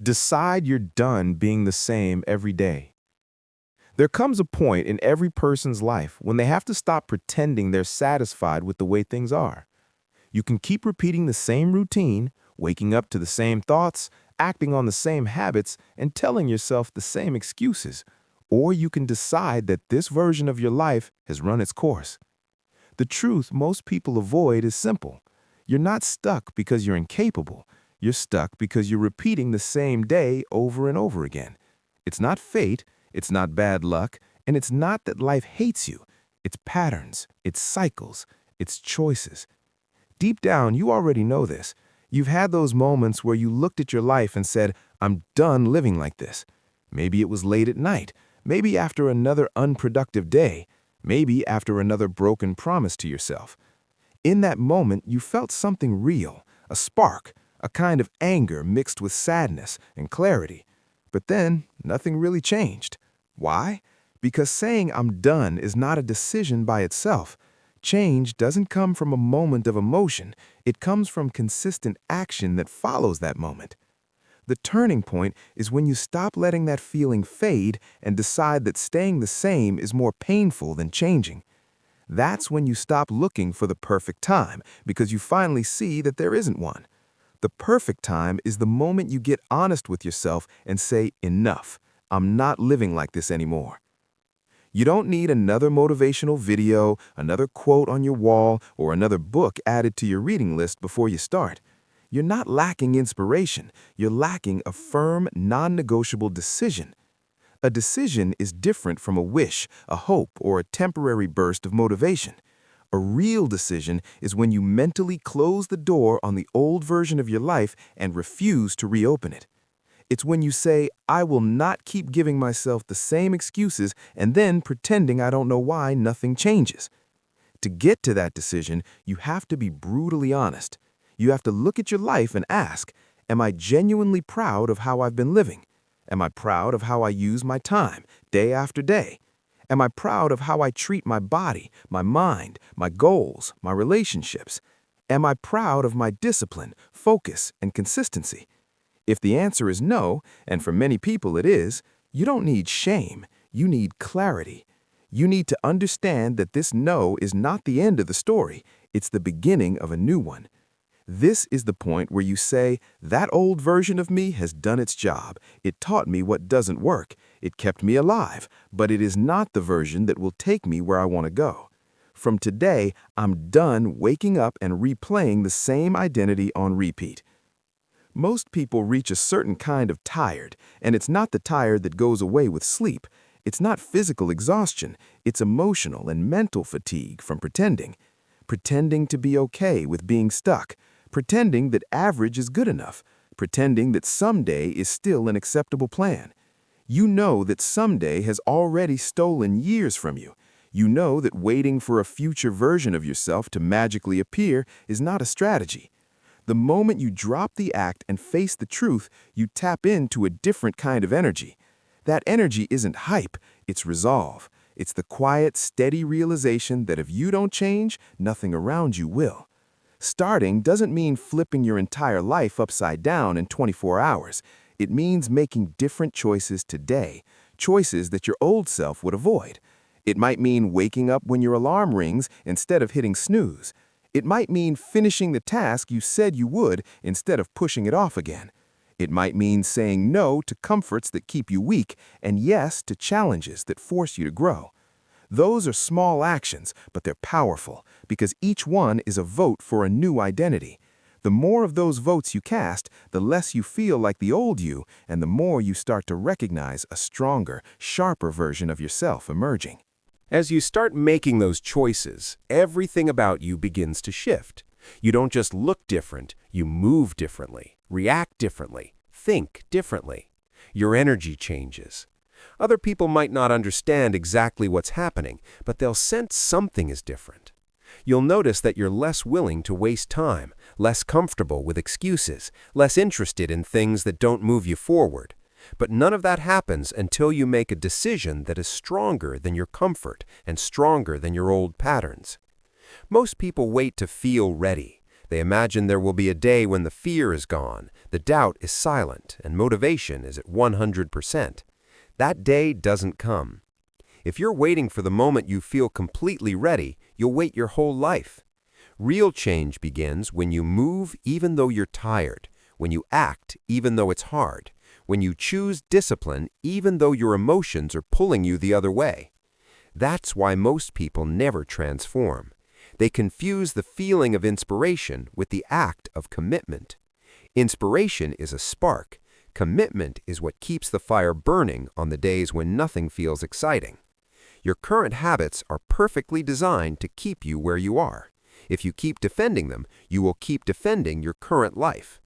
Decide you're done being the same every day. There comes a point in every person's life when they have to stop pretending they're satisfied with the way things are. You can keep repeating the same routine, waking up to the same thoughts, acting on the same habits, and telling yourself the same excuses. Or you can decide that this version of your life has run its course. The truth most people avoid is simple. You're not stuck because you're incapable. You're stuck because you're repeating the same day over and over again. It's not fate, it's not bad luck, and it's not that life hates you. It's patterns, it's cycles, it's choices. Deep down, you already know this. You've had those moments where you looked at your life and said, I'm done living like this. Maybe it was late at night, maybe after another unproductive day, maybe after another broken promise to yourself. In that moment, you felt something real, a spark, a kind of anger mixed with sadness and clarity. But then, nothing really changed. Why? Because saying I'm done is not a decision by itself. Change doesn't come from a moment of emotion. It comes from consistent action that follows that moment. The turning point is when you stop letting that feeling fade and decide that staying the same is more painful than changing. That's when you stop looking for the perfect time, because you finally see that there isn't one. The perfect time is the moment you get honest with yourself and say, enough, I'm not living like this anymore. You don't need another motivational video, another quote on your wall, or another book added to your reading list before you start. You're not lacking inspiration, you're lacking a firm, non-negotiable decision. A decision is different from a wish, a hope, or a temporary burst of motivation. A real decision is when you mentally close the door on the old version of your life and refuse to reopen it. It's when you say, I will not keep giving myself the same excuses and then pretending I don't know why nothing changes. To get to that decision, you have to be brutally honest. You have to look at your life and ask, am I genuinely proud of how I've been living? Am I proud of how I use my time, day after day? Am I proud of how I treat my body, my mind, my goals, my relationships? Am I proud of my discipline, focus, and consistency? If the answer is no, and for many people it is, you don't need shame, you need clarity. You need to understand that this no is not the end of the story, it's the beginning of a new one. This is the point where you say, that old version of me has done its job. It taught me what doesn't work. It kept me alive, but it is not the version that will take me where I want to go. From today, I'm done waking up and replaying the same identity on repeat. Most people reach a certain kind of tired, and it's not the tired that goes away with sleep. It's not physical exhaustion, it's emotional and mental fatigue from pretending. Pretending to be okay with being stuck. Pretending that average is good enough, pretending that someday is still an acceptable plan. You know that someday has already stolen years from you. You know that waiting for a future version of yourself to magically appear is not a strategy. The moment you drop the act and face the truth, you tap into a different kind of energy. That energy isn't hype, it's resolve. It's the quiet, steady realization that if you don't change, nothing around you will. Starting doesn't mean flipping your entire life upside down in 24 hours. It means making different choices today, choices that your old self would avoid. It might mean waking up when your alarm rings instead of hitting snooze. It might mean finishing the task you said you would instead of pushing it off again. It might mean saying no to comforts that keep you weak and yes to challenges that force you to grow. Those are small actions, but they're powerful because each one is a vote for a new identity. The more of those votes you cast, the less you feel like the old you, and the more you start to recognize a stronger, sharper version of yourself emerging. As you start making those choices, everything about you begins to shift. You don't just look different, you move differently, react differently, think differently. Your energy changes. Other people might not understand exactly what's happening, but they'll sense something is different. You'll notice that you're less willing to waste time, less comfortable with excuses, less interested in things that don't move you forward. But none of that happens until you make a decision that is stronger than your comfort and stronger than your old patterns. Most people wait to feel ready. They imagine there will be a day when the fear is gone, the doubt is silent, and motivation is at 100%. That day doesn't come. If you're waiting for the moment you feel completely ready, you'll wait your whole life. Real change begins when you move even though you're tired, when you act even though it's hard, when you choose discipline even though your emotions are pulling you the other way. That's why most people never transform. They confuse the feeling of inspiration with the act of commitment. Inspiration is a spark. Commitment is what keeps the fire burning on the days when nothing feels exciting. Your current habits are perfectly designed to keep you where you are. If you keep defending them, you will keep defending your current life.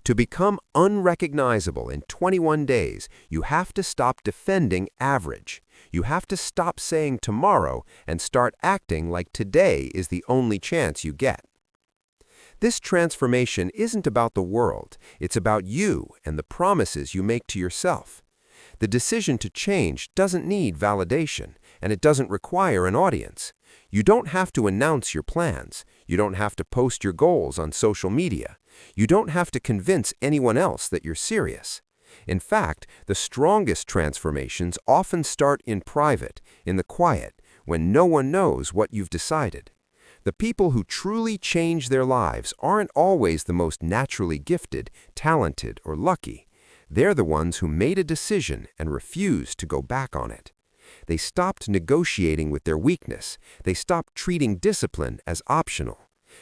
To become unrecognizable in 21 days, you have to stop defending average. You have to stop saying tomorrow and start acting like today is the only chance you get. This transformation isn't about the world, it's about you and the promises you make to yourself. The decision to change doesn't need validation, and it doesn't require an audience. You don't have to announce your plans. You don't have to post your goals on social media. You don't have to convince anyone else that you're serious. In fact, the strongest transformations often start in private, in the quiet, when no one knows what you've decided. The people who truly change their lives aren't always the most naturally gifted, talented, or lucky. They're the ones who made a decision and refused to go back on it. They stopped negotiating with their weakness. They stopped treating discipline as optional.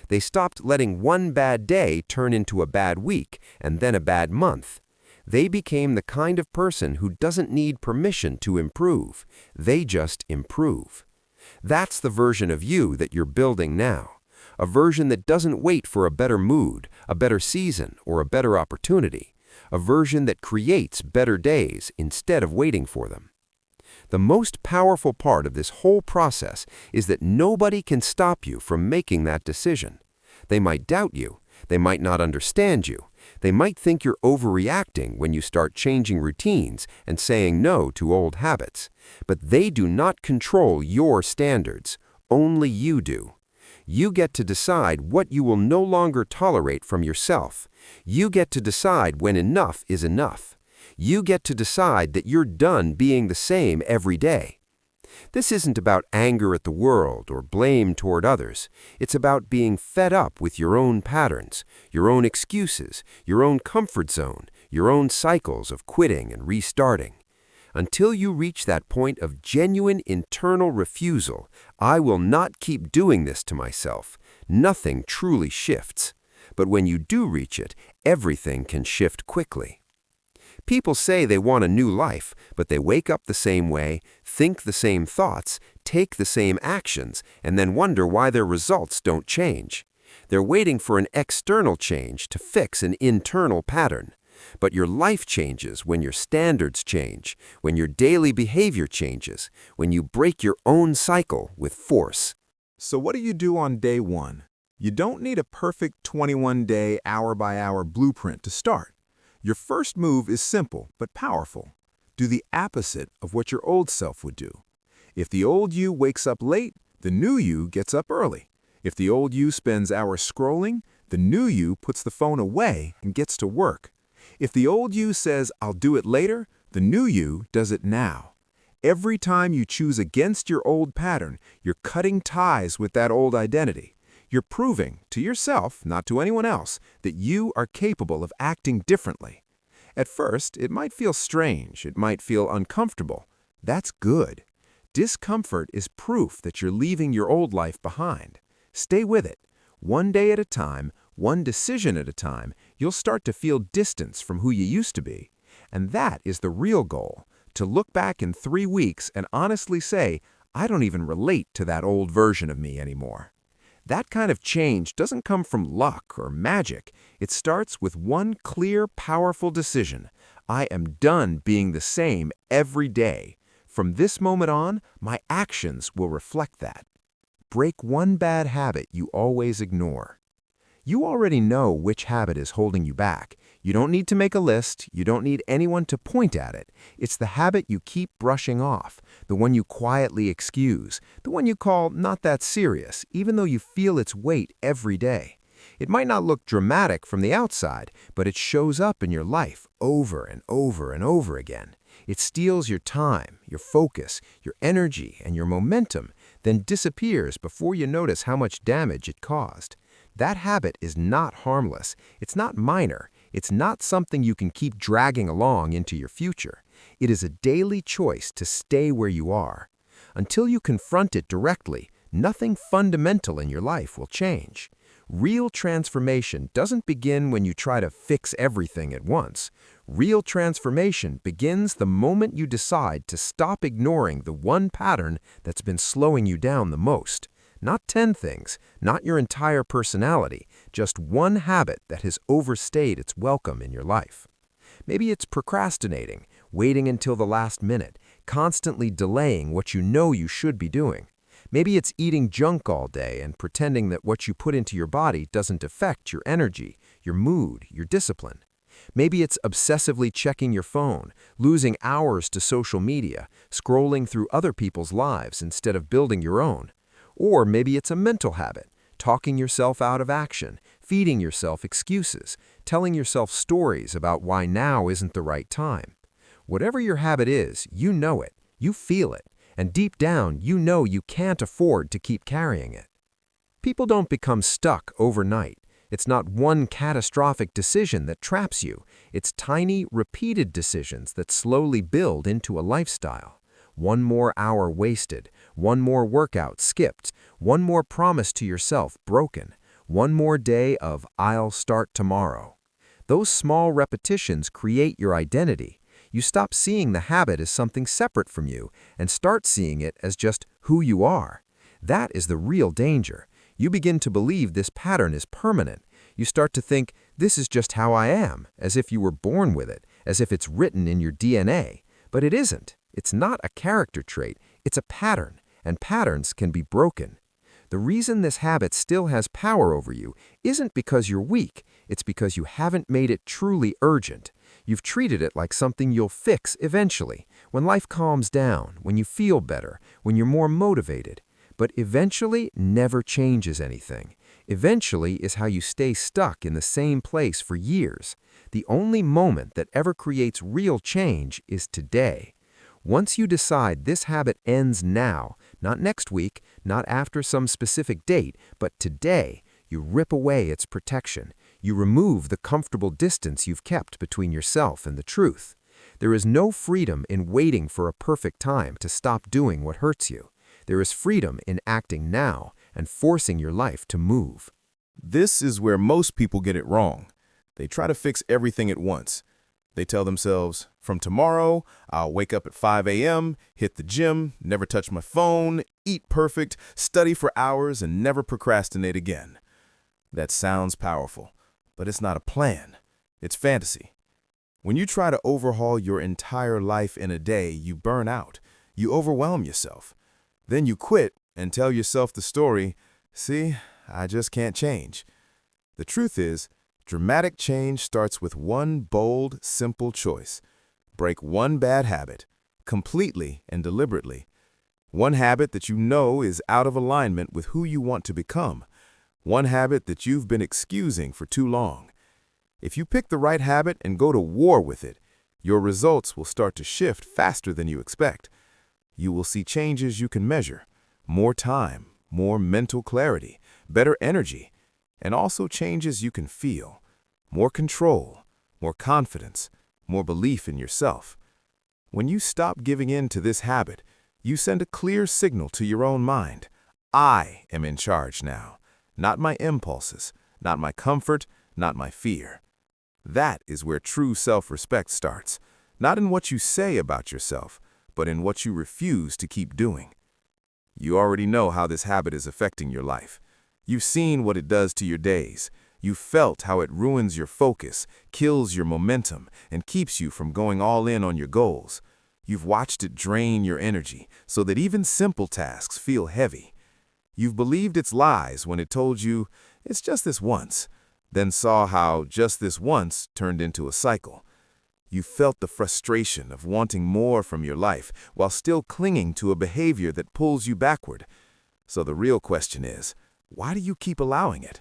They stopped letting one bad day turn into a bad week and then a bad month. They became the kind of person who doesn't need permission to improve. They just improve. That's the version of you that you're building now. A version that doesn't wait for a better mood, a better season, or a better opportunity. A version that creates better days instead of waiting for them. The most powerful part of this whole process is that nobody can stop you from making that decision. They might doubt you. They might not understand you. They might think you're overreacting when you start changing routines and saying no to old habits. But they do not control your standards. Only you do. You get to decide what you will no longer tolerate from yourself. You get to decide when enough is enough. You get to decide that you're done being the same every day. This isn't about anger at the world or blame toward others. It's about being fed up with your own patterns, your own excuses, your own comfort zone, your own cycles of quitting and restarting. Until you reach that point of genuine internal refusal, I will not keep doing this to myself. Nothing truly shifts. But when you do reach it, everything can shift quickly. People say they want a new life, but they wake up the same way, think the same thoughts, take the same actions, and then wonder why their results don't change. They're waiting for an external change to fix an internal pattern. But your life changes when your standards change, when your daily behavior changes, when you break your own cycle with force. So what do you do on day one? You don't need a perfect 21-day, hour-by-hour blueprint to start. Your first move is simple but powerful. Do the opposite of what your old self would do. If the old you wakes up late, the new you gets up early. If the old you spends hours scrolling, the new you puts the phone away and gets to work. If the old you says, "I'll do it later," the new you does it now. Every time you choose against your old pattern, you're cutting ties with that old identity. You're proving to yourself, not to anyone else, that you are capable of acting differently. At first, it might feel strange, it might feel uncomfortable. That's good. Discomfort is proof that you're leaving your old life behind. Stay with it. One day at a time, one decision at a time, you'll start to feel distance from who you used to be. And that is the real goal, to look back in 3 weeks and honestly say, I don't even relate to that old version of me anymore. That kind of change doesn't come from luck or magic. It starts with one clear, powerful decision. I am done being the same every day. From this moment on, my actions will reflect that. Break one bad habit you always ignore. You already know which habit is holding you back. You don't need to make a list. You don't need anyone to point at it. It's the habit you keep brushing off, the one you quietly excuse, the one you call not that serious, even though you feel its weight every day. It might not look dramatic from the outside, but it shows up in your life over and over and over again. It steals your time, your focus, your energy, and your momentum, then disappears before you notice how much damage it caused. That habit is not harmless. It's not minor. It's not something you can keep dragging along into your future. It is a daily choice to stay where you are. Until you confront it directly, nothing fundamental in your life will change. Real transformation doesn't begin when you try to fix everything at once. Real transformation begins the moment you decide to stop ignoring the one pattern that's been slowing you down the most. Not 10 things, not your entire personality, just one habit that has overstayed its welcome in your life. Maybe it's procrastinating, waiting until the last minute, constantly delaying what you know you should be doing. Maybe it's eating junk all day and pretending that what you put into your body doesn't affect your energy, your mood, your discipline. Maybe it's obsessively checking your phone, losing hours to social media, scrolling through other people's lives instead of building your own. Or maybe it's a mental habit, talking yourself out of action, feeding yourself excuses, telling yourself stories about why now isn't the right time. Whatever your habit is, you know it, you feel it, and deep down you know you can't afford to keep carrying it. People don't become stuck overnight. It's not one catastrophic decision that traps you. It's tiny, repeated decisions that slowly build into a lifestyle. One more hour wasted, one more workout skipped, one more promise to yourself broken, one more day of "I'll start tomorrow." Those small repetitions create your identity. You stop seeing the habit as something separate from you and start seeing it as just who you are. That is the real danger. You begin to believe this pattern is permanent. You start to think, this is just how I am, as if you were born with it, as if it's written in your DNA. But it isn't. It's not a character trait, it's a pattern, and patterns can be broken. The reason this habit still has power over you isn't because you're weak, it's because you haven't made it truly urgent. You've treated it like something you'll fix eventually, when life calms down, when you feel better, when you're more motivated. But eventually never changes anything. Eventually is how you stay stuck in the same place for years. The only moment that ever creates real change is today. Once you decide this habit ends now, not next week, not after some specific date, but today, you rip away its protection. You remove the comfortable distance you've kept between yourself and the truth. There is no freedom in waiting for a perfect time to stop doing what hurts you. There is freedom in acting now and forcing your life to move. This is where most people get it wrong. They try to fix everything at once. They tell themselves, from tomorrow, I'll wake up at 5 a.m., hit the gym, never touch my phone, eat perfect, study for hours, and never procrastinate again. That sounds powerful, but it's not a plan. It's fantasy. When you try to overhaul your entire life in a day, you burn out. You overwhelm yourself. Then you quit and tell yourself the story, see, I just can't change. The truth is, dramatic change starts with one bold, simple choice. Break one bad habit, completely and deliberately. One habit that you know is out of alignment with who you want to become. One habit that you've been excusing for too long. If you pick the right habit and go to war with it, your results will start to shift faster than you expect. You will see changes you can measure, more time, more mental clarity, better energy, and also changes you can feel, more control, more confidence, more belief in yourself. When you stop giving in to this habit, you send a clear signal to your own mind. I am in charge now, not my impulses, not my comfort, not my fear. That is where true self-respect starts, not in what you say about yourself, but in what you refuse to keep doing. You already know how this habit is affecting your life. You've seen what it does to your days. You've felt how it ruins your focus, kills your momentum, and keeps you from going all in on your goals. You've watched it drain your energy so that even simple tasks feel heavy. You've believed its lies when it told you, it's just this once, then saw how just this once turned into a cycle. You felt the frustration of wanting more from your life while still clinging to a behavior that pulls you backward. So the real question is, why do you keep allowing it?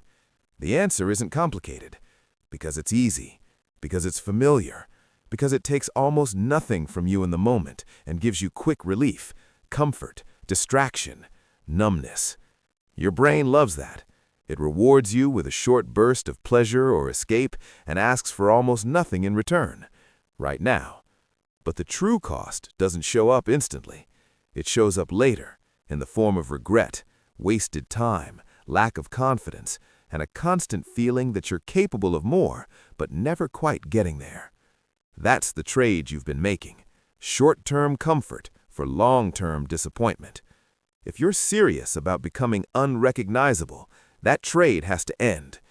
The answer isn't complicated, because it's easy, because it's familiar, because it takes almost nothing from you in the moment and gives you quick relief, comfort, distraction, numbness. Your brain loves that. It rewards you with a short burst of pleasure or escape and asks for almost nothing in return, right now. But the true cost doesn't show up instantly. It shows up later, in the form of regret, wasted time, lack of confidence, and a constant feeling that you're capable of more, but never quite getting there. That's the trade you've been making. Short-term comfort for long-term disappointment. If you're serious about becoming unrecognizable, that trade has to end.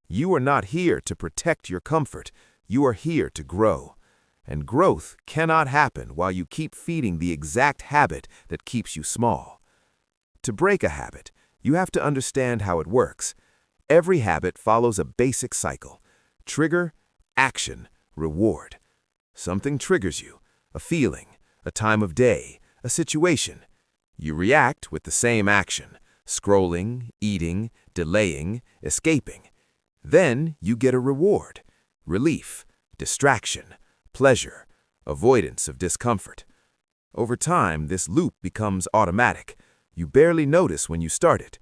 You are not here to protect your comfort. You are here to grow. And growth cannot happen while you keep feeding the exact habit that keeps you small. To break a habit, you have to understand how it works. Every habit follows a basic cycle: trigger, action, reward. Something triggers you, a feeling, a time of day, a situation. You react with the same action: scrolling, eating, delaying, escaping. Then you get a reward: relief, distraction, pleasure, avoidance of discomfort. Over time, this loop becomes automatic. You barely notice when you start it.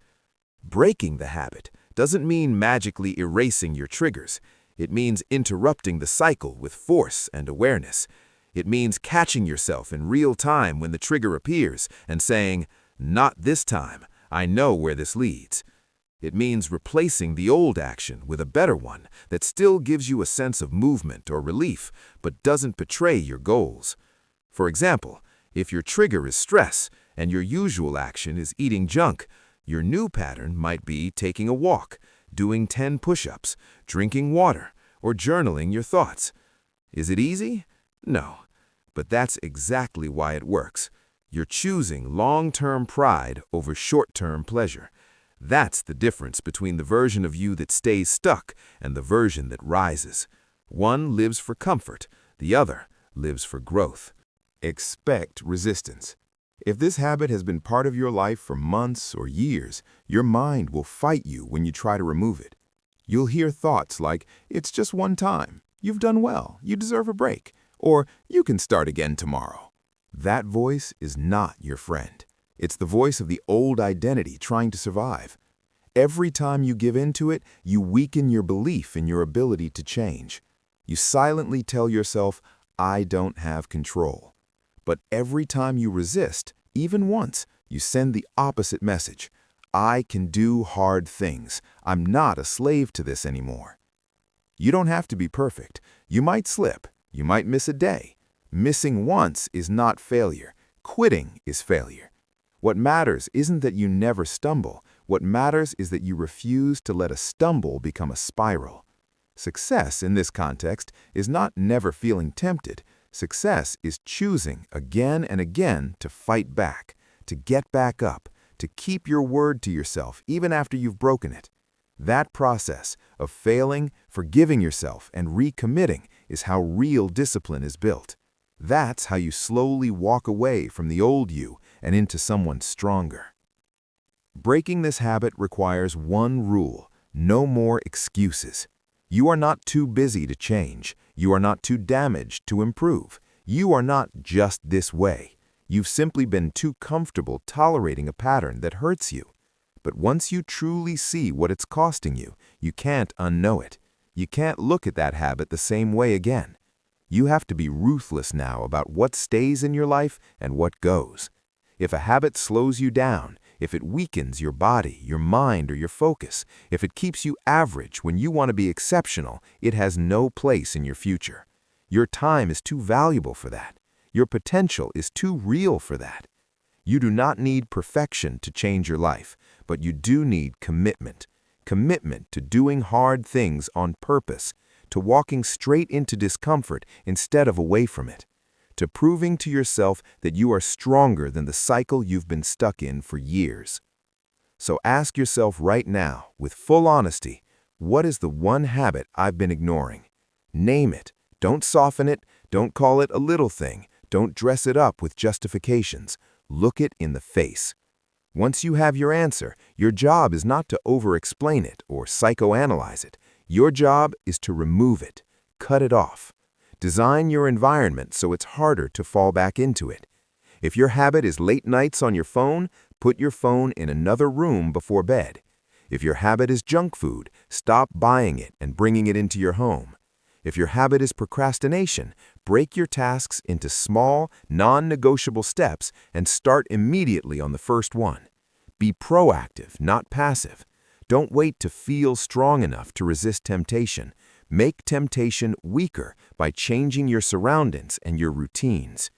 Breaking the habit doesn't mean magically erasing your triggers. It means interrupting the cycle with force and awareness. It means catching yourself in real time when the trigger appears and saying, "Not this time. I know where this leads." It means replacing the old action with a better one that still gives you a sense of movement or relief, but doesn't betray your goals. For example, if your trigger is stress and your usual action is eating junk, your new pattern might be taking a walk, doing 10 push-ups, drinking water, or journaling your thoughts. Is it easy? No. But that's exactly why it works. You're choosing long-term pride over short-term pleasure. That's the difference between the version of you that stays stuck and the version that rises. One lives for comfort, the other lives for growth. Expect resistance. If this habit has been part of your life for months or years, your mind will fight you when you try to remove it. You'll hear thoughts like, "It's just one time. You've done well. You deserve a break." Or, "You can start again tomorrow." That voice is not your friend. It's the voice of the old identity trying to survive. Every time you give in to it, you weaken your belief in your ability to change. You silently tell yourself, "I don't have control." But every time you resist, even once, you send the opposite message: "I can do hard things. I'm not a slave to this anymore." You don't have to be perfect. You might slip. You might miss a day. Missing once is not failure. Quitting is failure. What matters isn't that you never stumble. What matters is that you refuse to let a stumble become a spiral. Success in this context is not never feeling tempted. Success is choosing again and again to fight back, to get back up, to keep your word to yourself even after you've broken it. That process of failing, forgiving yourself, and recommitting is how real discipline is built. That's how you slowly walk away from the old you and into someone stronger. Breaking this habit requires one rule: no more excuses. You are not too busy to change. You are not too damaged to improve. You are not just this way. You've simply been too comfortable tolerating a pattern that hurts you. But once you truly see what it's costing you, you can't unknow it. You can't look at that habit the same way again. You have to be ruthless now about what stays in your life and what goes. If a habit slows you down, if it weakens your body, your mind, or your focus, if it keeps you average when you want to be exceptional, it has no place in your future. Your time is too valuable for that. Your potential is too real for that. You do not need perfection to change your life, but you do need commitment. Commitment to doing hard things on purpose, to walking straight into discomfort instead of away from it, to proving to yourself that you are stronger than the cycle you've been stuck in for years. So ask yourself right now, with full honesty, what is the one habit I've been ignoring? Name it. Don't soften it. Don't call it a little thing. Don't dress it up with justifications. Look it in the face. Once you have your answer, your job is not to over-explain it or psychoanalyze it. Your job is to remove it, cut it off. Design your environment so it's harder to fall back into it. If your habit is late nights on your phone, put your phone in another room before bed. If your habit is junk food, stop buying it and bringing it into your home. If your habit is procrastination, break your tasks into small, non-negotiable steps and start immediately on the first one. Be proactive, not passive. Don't wait to feel strong enough to resist temptation. Make temptation weaker by changing your surroundings and your routines.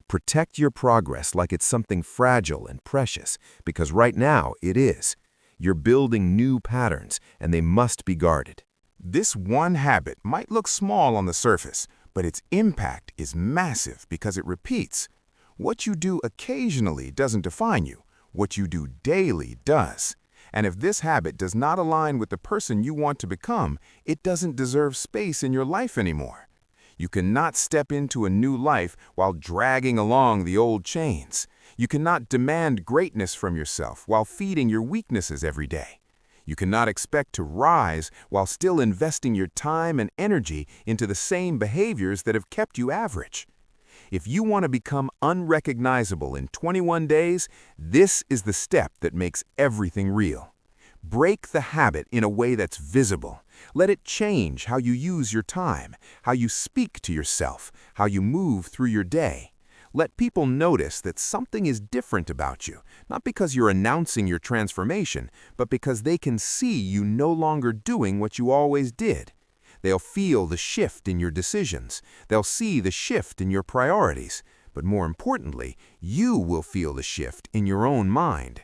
Protect your progress like it's something fragile and precious, because right now it is. You're building new patterns, and they must be guarded. This one habit might look small on the surface, but its impact is massive because it repeats. What you do occasionally doesn't define you. What you do daily does. And if this habit does not align with the person you want to become, it doesn't deserve space in your life anymore. You cannot step into a new life while dragging along the old chains. You cannot demand greatness from yourself while feeding your weaknesses every day. You cannot expect to rise while still investing your time and energy into the same behaviors that have kept you average. If you want to become unrecognizable in 21 days, this is the step that makes everything real. Break the habit in a way that's visible. Let it change how you use your time, how you speak to yourself, how you move through your day. Let people notice that something is different about you, not because you're announcing your transformation, but because they can see you no longer doing what you always did. They'll feel the shift in your decisions. They'll see the shift in your priorities. But more importantly, you will feel the shift in your own mind.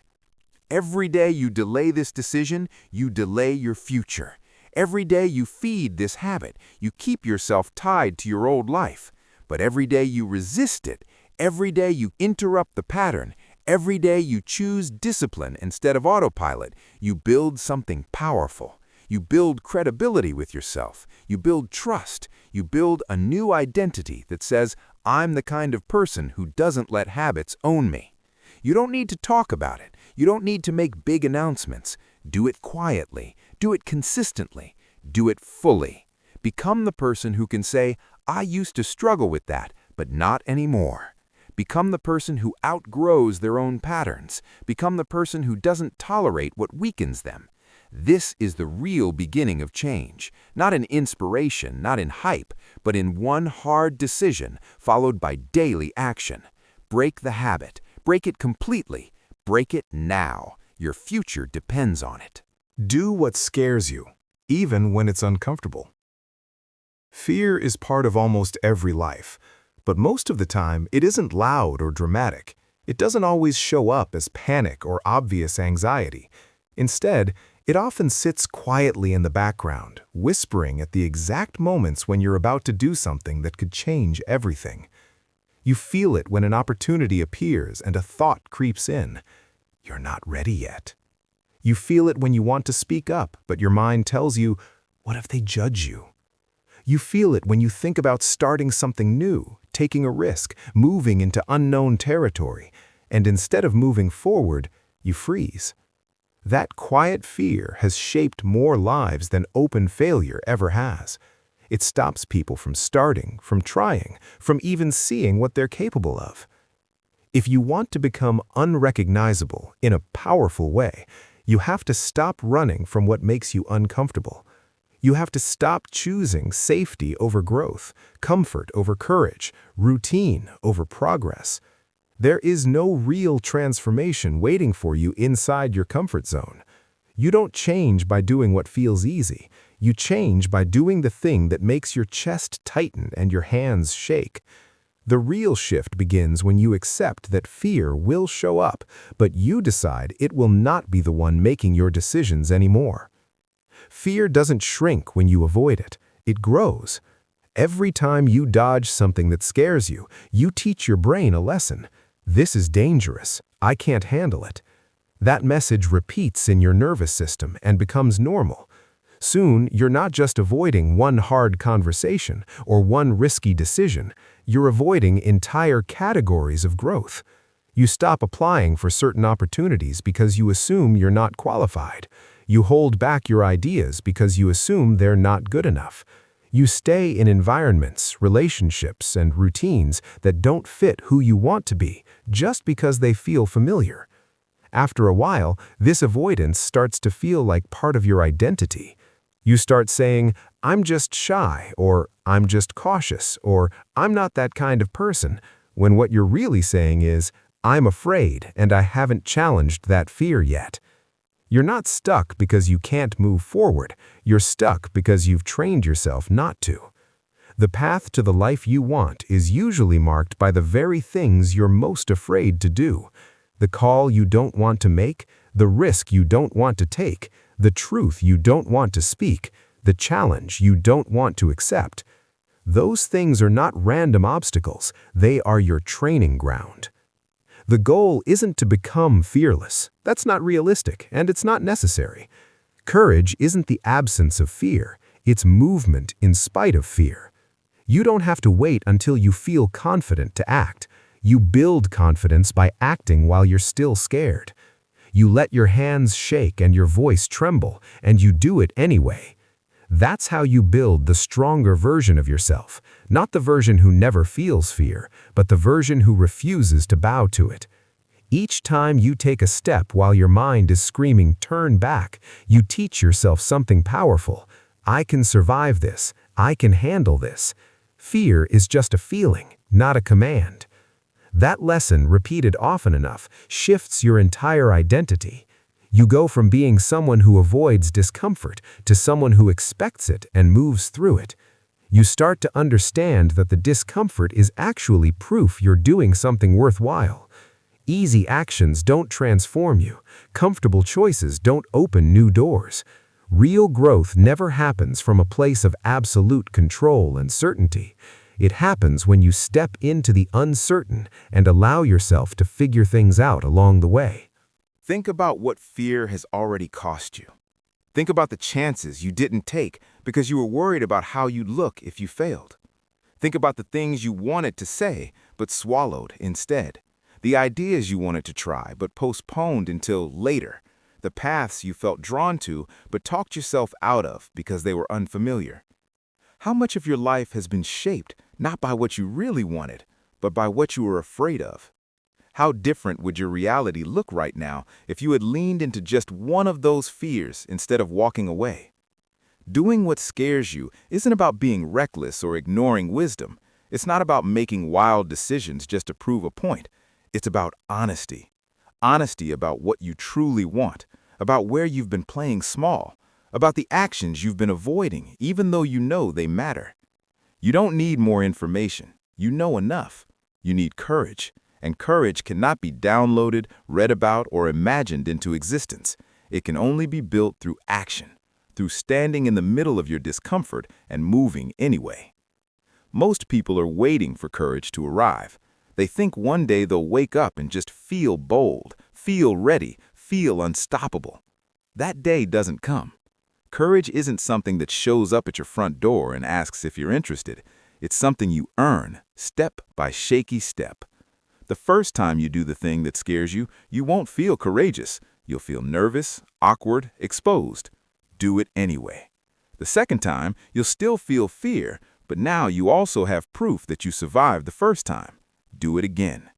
Every day you delay this decision, you delay your future. Every day you feed this habit, you keep yourself tied to your old life. But every day you resist it, every day you interrupt the pattern, every day you choose discipline instead of autopilot, you build something powerful. You build credibility with yourself. You build trust. You build a new identity that says, I'm the kind of person who doesn't let habits own me. You don't need to talk about it. You don't need to make big announcements. Do it quietly. Do it consistently. Do it fully. Become the person who can say, I used to struggle with that, but not anymore. Become the person who outgrows their own patterns. Become the person who doesn't tolerate what weakens them. This is the real beginning of change, not in inspiration, not in hype, but in one hard decision followed by daily action. Break the habit. Break it completely. Break it now. Your future depends on it. Do what scares you, even when it's uncomfortable. Fear is part of almost every life, but most of the time it isn't loud or dramatic. It doesn't always show up as panic or obvious anxiety. Instead, it often sits quietly in the background, whispering at the exact moments when you're about to do something that could change everything. You feel it when an opportunity appears and a thought creeps in. You're not ready yet. You feel it when you want to speak up, but your mind tells you, what if they judge you? You feel it when you think about starting something new, taking a risk, moving into unknown territory, and instead of moving forward, you freeze. That quiet fear has shaped more lives than open failure ever has. It stops people from starting, from trying, from even seeing what they're capable of. If you want to become unrecognizable in a powerful way, you have to stop running from what makes you uncomfortable. You have to stop choosing safety over growth, comfort over courage, routine over progress. There is no real transformation waiting for you inside your comfort zone. You don't change by doing what feels easy. You change by doing the thing that makes your chest tighten and your hands shake. The real shift begins when you accept that fear will show up, but you decide it will not be the one making your decisions anymore. Fear doesn't shrink when you avoid it. It grows. Every time you dodge something that scares you, you teach your brain a lesson. This is dangerous. I can't handle it. That message repeats in your nervous system and becomes normal. Soon, you're not just avoiding one hard conversation or one risky decision. You're avoiding entire categories of growth. You stop applying for certain opportunities because you assume you're not qualified. You hold back your ideas because you assume they're not good enough. You stay in environments, relationships, and routines that don't fit who you want to be just because they feel familiar. After a while, this avoidance starts to feel like part of your identity. You start saying, "I'm just shy," or "I'm just cautious," or "I'm not that kind of person," when what you're really saying is, "I'm afraid and I haven't challenged that fear yet." You're not stuck because you can't move forward. You're stuck because you've trained yourself not to. The path to the life you want is usually marked by the very things you're most afraid to do. The call you don't want to make, the risk you don't want to take, the truth you don't want to speak, the challenge you don't want to accept. Those things are not random obstacles, they are your training ground. The goal isn't to become fearless. That's not realistic, and it's not necessary. Courage isn't the absence of fear, it's movement in spite of fear. You don't have to wait until you feel confident to act. You build confidence by acting while you're still scared. You let your hands shake and your voice tremble, and you do it anyway. That's how you build the stronger version of yourself, not the version who never feels fear, but the version who refuses to bow to it. Each time you take a step while your mind is screaming, "Turn back," you teach yourself something powerful. I can survive this. I can handle this. Fear is just a feeling, not a command. That lesson, repeated often enough, shifts your entire identity. You go from being someone who avoids discomfort to someone who expects it and moves through it. You start to understand that the discomfort is actually proof you're doing something worthwhile. Easy actions don't transform you. Comfortable choices don't open new doors. Real growth never happens from a place of absolute control and certainty. It happens when you step into the uncertain and allow yourself to figure things out along the way. Think about what fear has already cost you. Think about the chances you didn't take because you were worried about how you'd look if you failed. Think about the things you wanted to say but swallowed instead. The ideas you wanted to try but postponed until later. The paths you felt drawn to but talked yourself out of because they were unfamiliar. How much of your life has been shaped not by what you really wanted, but by what you were afraid of? How different would your reality look right now if you had leaned into just one of those fears instead of walking away? Doing what scares you isn't about being reckless or ignoring wisdom. It's not about making wild decisions just to prove a point. It's about honesty. Honesty about what you truly want, about where you've been playing small, about the actions you've been avoiding, even though you know they matter. You don't need more information. You know enough. You need courage. And courage cannot be downloaded, read about, or imagined into existence. It can only be built through action, through standing in the middle of your discomfort and moving anyway. Most people are waiting for courage to arrive. They think one day they'll wake up and just feel bold, feel ready, feel unstoppable. That day doesn't come. Courage isn't something that shows up at your front door and asks if you're interested. It's something you earn, step by shaky step. The first time you do the thing that scares you, you won't feel courageous. You'll feel nervous, awkward, exposed. Do it anyway. The second time, you'll still feel fear, but now you also have proof that you survived the first time. Do it again.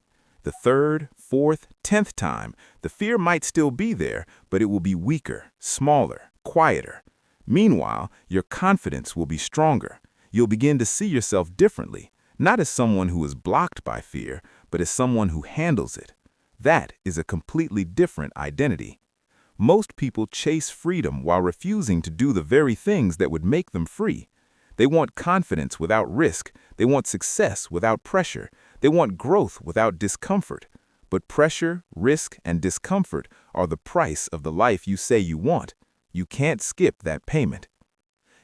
The third, fourth, 10th time, the fear might still be there, but it will be weaker, smaller, quieter. Meanwhile, your confidence will be stronger. You'll begin to see yourself differently, not as someone who is blocked by fear, but as someone who handles it. That is a completely different identity. Most people chase freedom while refusing to do the very things that would make them free. They want confidence without risk. They want success without pressure. They want growth without discomfort. But pressure, risk, and discomfort are the price of the life you say you want. You can't skip that payment.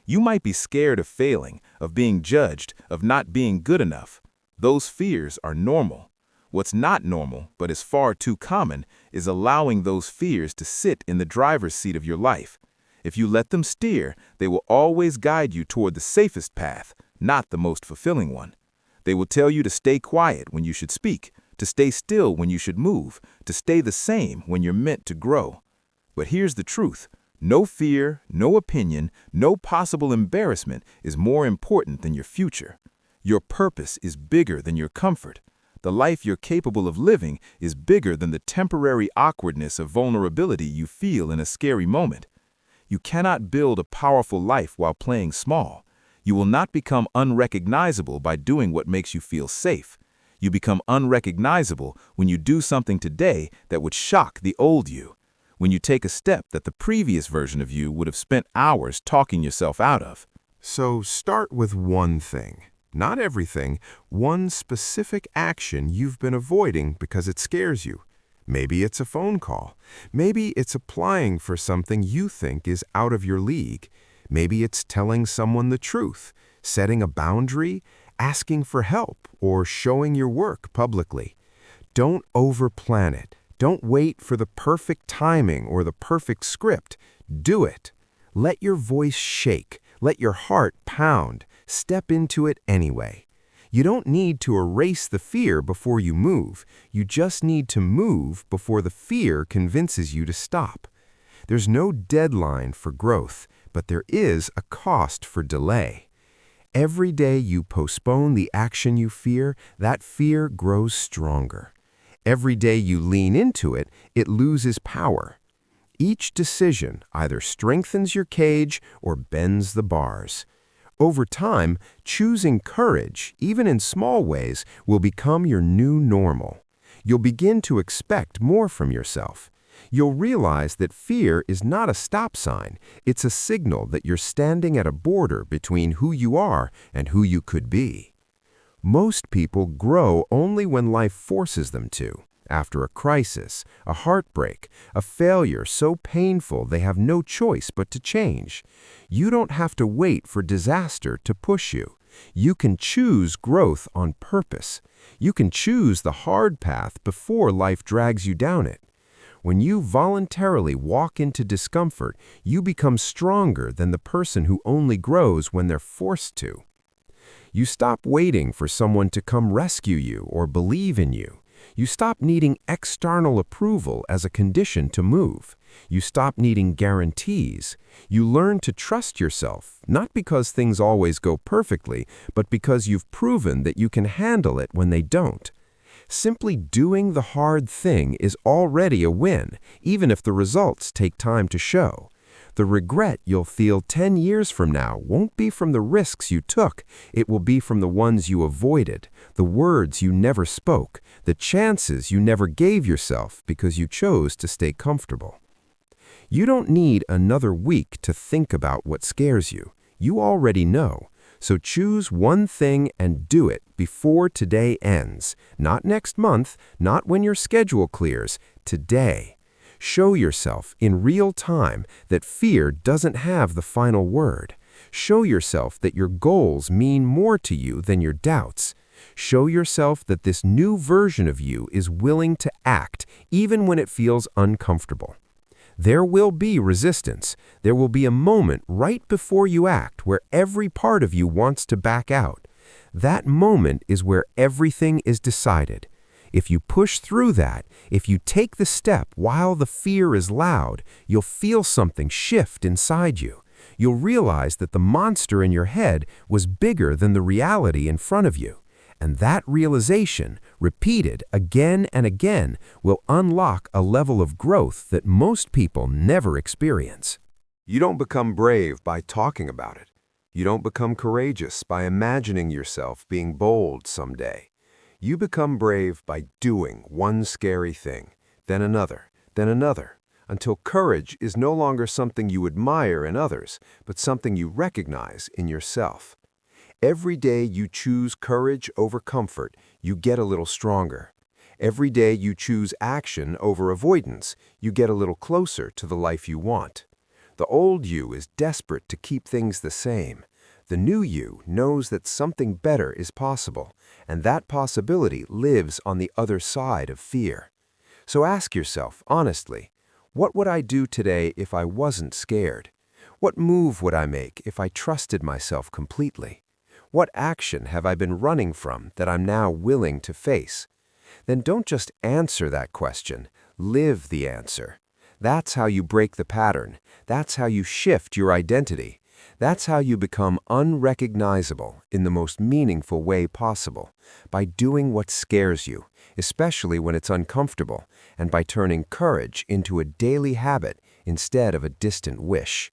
You might be scared of failing, of being judged, of not being good enough. Those fears are normal. What's not normal, but is far too common, is allowing those fears to sit in the driver's seat of your life. If you let them steer, they will always guide you toward the safest path, not the most fulfilling one. They will tell you to stay quiet when you should speak, to stay still when you should move, to stay the same when you're meant to grow. But here's the truth. No fear, no opinion, no possible embarrassment is more important than your future. Your purpose is bigger than your comfort. The life you're capable of living is bigger than the temporary awkwardness of vulnerability you feel in a scary moment. You cannot build a powerful life while playing small. You will not become unrecognizable by doing what makes you feel safe. You become unrecognizable when you do something today that would shock the old you, when you take a step that the previous version of you would have spent hours talking yourself out of. So start with one thing. Not everything, one specific action you've been avoiding because it scares you. Maybe it's a phone call. Maybe it's applying for something you think is out of your league. Maybe it's telling someone the truth, setting a boundary, asking for help, or showing your work publicly. Don't overplan it. Don't wait for the perfect timing or the perfect script. Do it. Let your voice shake. Let your heart pound. Step into it anyway. You don't need to erase the fear before you move. You just need to move before the fear convinces you to stop. There's no deadline for growth, but there is a cost for delay. Every day you postpone the action you fear, that fear grows stronger. Every day you lean into it, it loses power. Each decision either strengthens your cage or bends the bars. Over time, choosing courage, even in small ways, will become your new normal. You'll begin to expect more from yourself. You'll realize that fear is not a stop sign. It's a signal that you're standing at a border between who you are and who you could be. Most people grow only when life forces them to. After a crisis, a heartbreak, a failure so painful they have no choice but to change. You don't have to wait for disaster to push you. You can choose growth on purpose. You can choose the hard path before life drags you down it. When you voluntarily walk into discomfort, you become stronger than the person who only grows when they're forced to. You stop waiting for someone to come rescue you or believe in you. You stop needing external approval as a condition to move. You stop needing guarantees. You learn to trust yourself, not because things always go perfectly, but because you've proven that you can handle it when they don't. Simply doing the hard thing is already a win, even if the results take time to show. The regret you'll feel 10 years from now won't be from the risks you took. It will be from the ones you avoided, the words you never spoke, the chances you never gave yourself because you chose to stay comfortable. You don't need another week to think about what scares you. You already know. So choose one thing and do it before today ends. Not next month, not when your schedule clears. Today. Show yourself in real time that fear doesn't have the final word. Show yourself that your goals mean more to you than your doubts. Show yourself that this new version of you is willing to act even when it feels uncomfortable. There will be resistance. There will be a moment right before you act where every part of you wants to back out. That moment is where everything is decided. If you push through that, if you take the step while the fear is loud, you'll feel something shift inside you. You'll realize that the monster in your head was bigger than the reality in front of you. And that realization, repeated again and again, will unlock a level of growth that most people never experience. You don't become brave by talking about it. You don't become courageous by imagining yourself being bold someday. You become brave by doing one scary thing, then another, until courage is no longer something you admire in others, but something you recognize in yourself. Every day you choose courage over comfort, you get a little stronger. Every day you choose action over avoidance, you get a little closer to the life you want. The old you is desperate to keep things the same. The new you knows that something better is possible, and that possibility lives on the other side of fear. So ask yourself, honestly, what would I do today if I wasn't scared? What move would I make if I trusted myself completely? What action have I been running from that I'm now willing to face? Then don't just answer that question, live the answer. That's how you break the pattern. That's how you shift your identity. That's how you become unrecognizable in the most meaningful way possible, by doing what scares you, especially when it's uncomfortable, and by turning courage into a daily habit instead of a distant wish.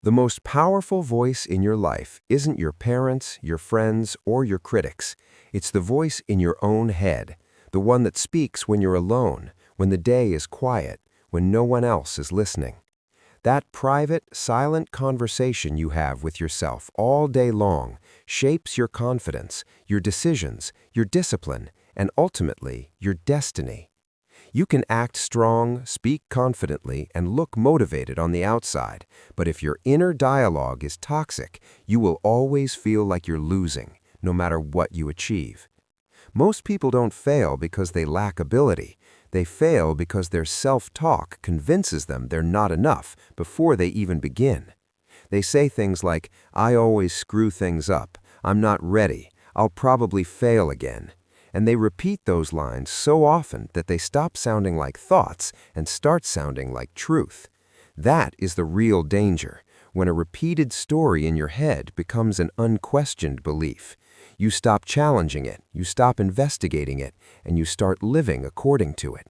The most powerful voice in your life isn't your parents, your friends, or your critics. It's the voice in your own head, the one that speaks when you're alone, when the day is quiet, when no one else is listening. That private, silent conversation you have with yourself all day long shapes your confidence, your decisions, your discipline, and ultimately, your destiny. You can act strong, speak confidently, and look motivated on the outside, but if your inner dialogue is toxic, you will always feel like you're losing, no matter what you achieve. Most people don't fail because they lack ability. They fail because their self-talk convinces them they're not enough before they even begin. They say things like, "I always screw things up," "I'm not ready," "I'll probably fail again." And they repeat those lines so often that they stop sounding like thoughts and start sounding like truth. That is the real danger, when a repeated story in your head becomes an unquestioned belief. You stop challenging it, you stop investigating it, and you start living according to it.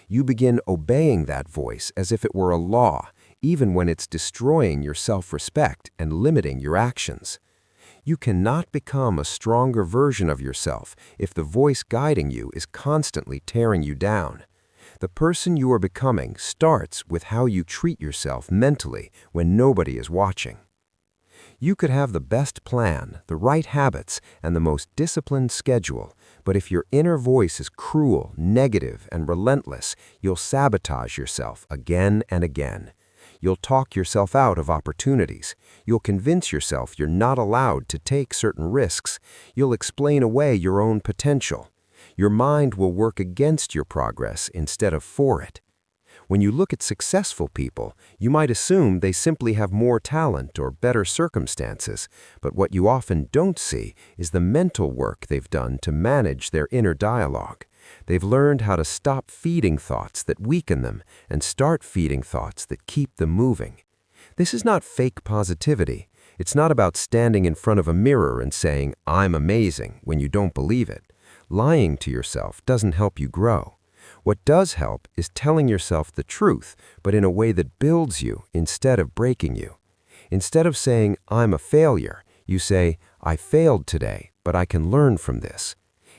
You begin obeying that voice as if it were a law, even when it's destroying your self-respect and limiting your actions. You cannot become a stronger version of yourself if the voice guiding you is constantly tearing you down. The person you are becoming starts with how you treat yourself mentally when nobody is watching. You could have the best plan, the right habits, and the most disciplined schedule, but if your inner voice is cruel, negative, and relentless, you'll sabotage yourself again and again. You'll talk yourself out of opportunities. You'll convince yourself you're not allowed to take certain risks. You'll explain away your own potential. Your mind will work against your progress instead of for it. When you look at successful people, you might assume they simply have more talent or better circumstances, but what you often don't see is the mental work they've done to manage their inner dialogue. They've learned how to stop feeding thoughts that weaken them and start feeding thoughts that keep them moving. This is not fake positivity. It's not about standing in front of a mirror and saying, "I'm amazing," when you don't believe it. Lying to yourself doesn't help you grow. What does help is telling yourself the truth, but in a way that builds you instead of breaking you. Instead of saying, "I'm a failure," you say, "I failed today, but I can learn from this."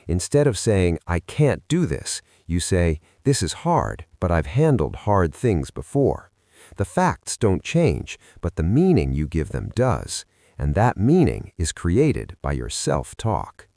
Instead of saying, "I can't do this," you say, "This is hard, but I've handled hard things before." The facts don't change, but the meaning you give them does, and that meaning is created by your self-talk.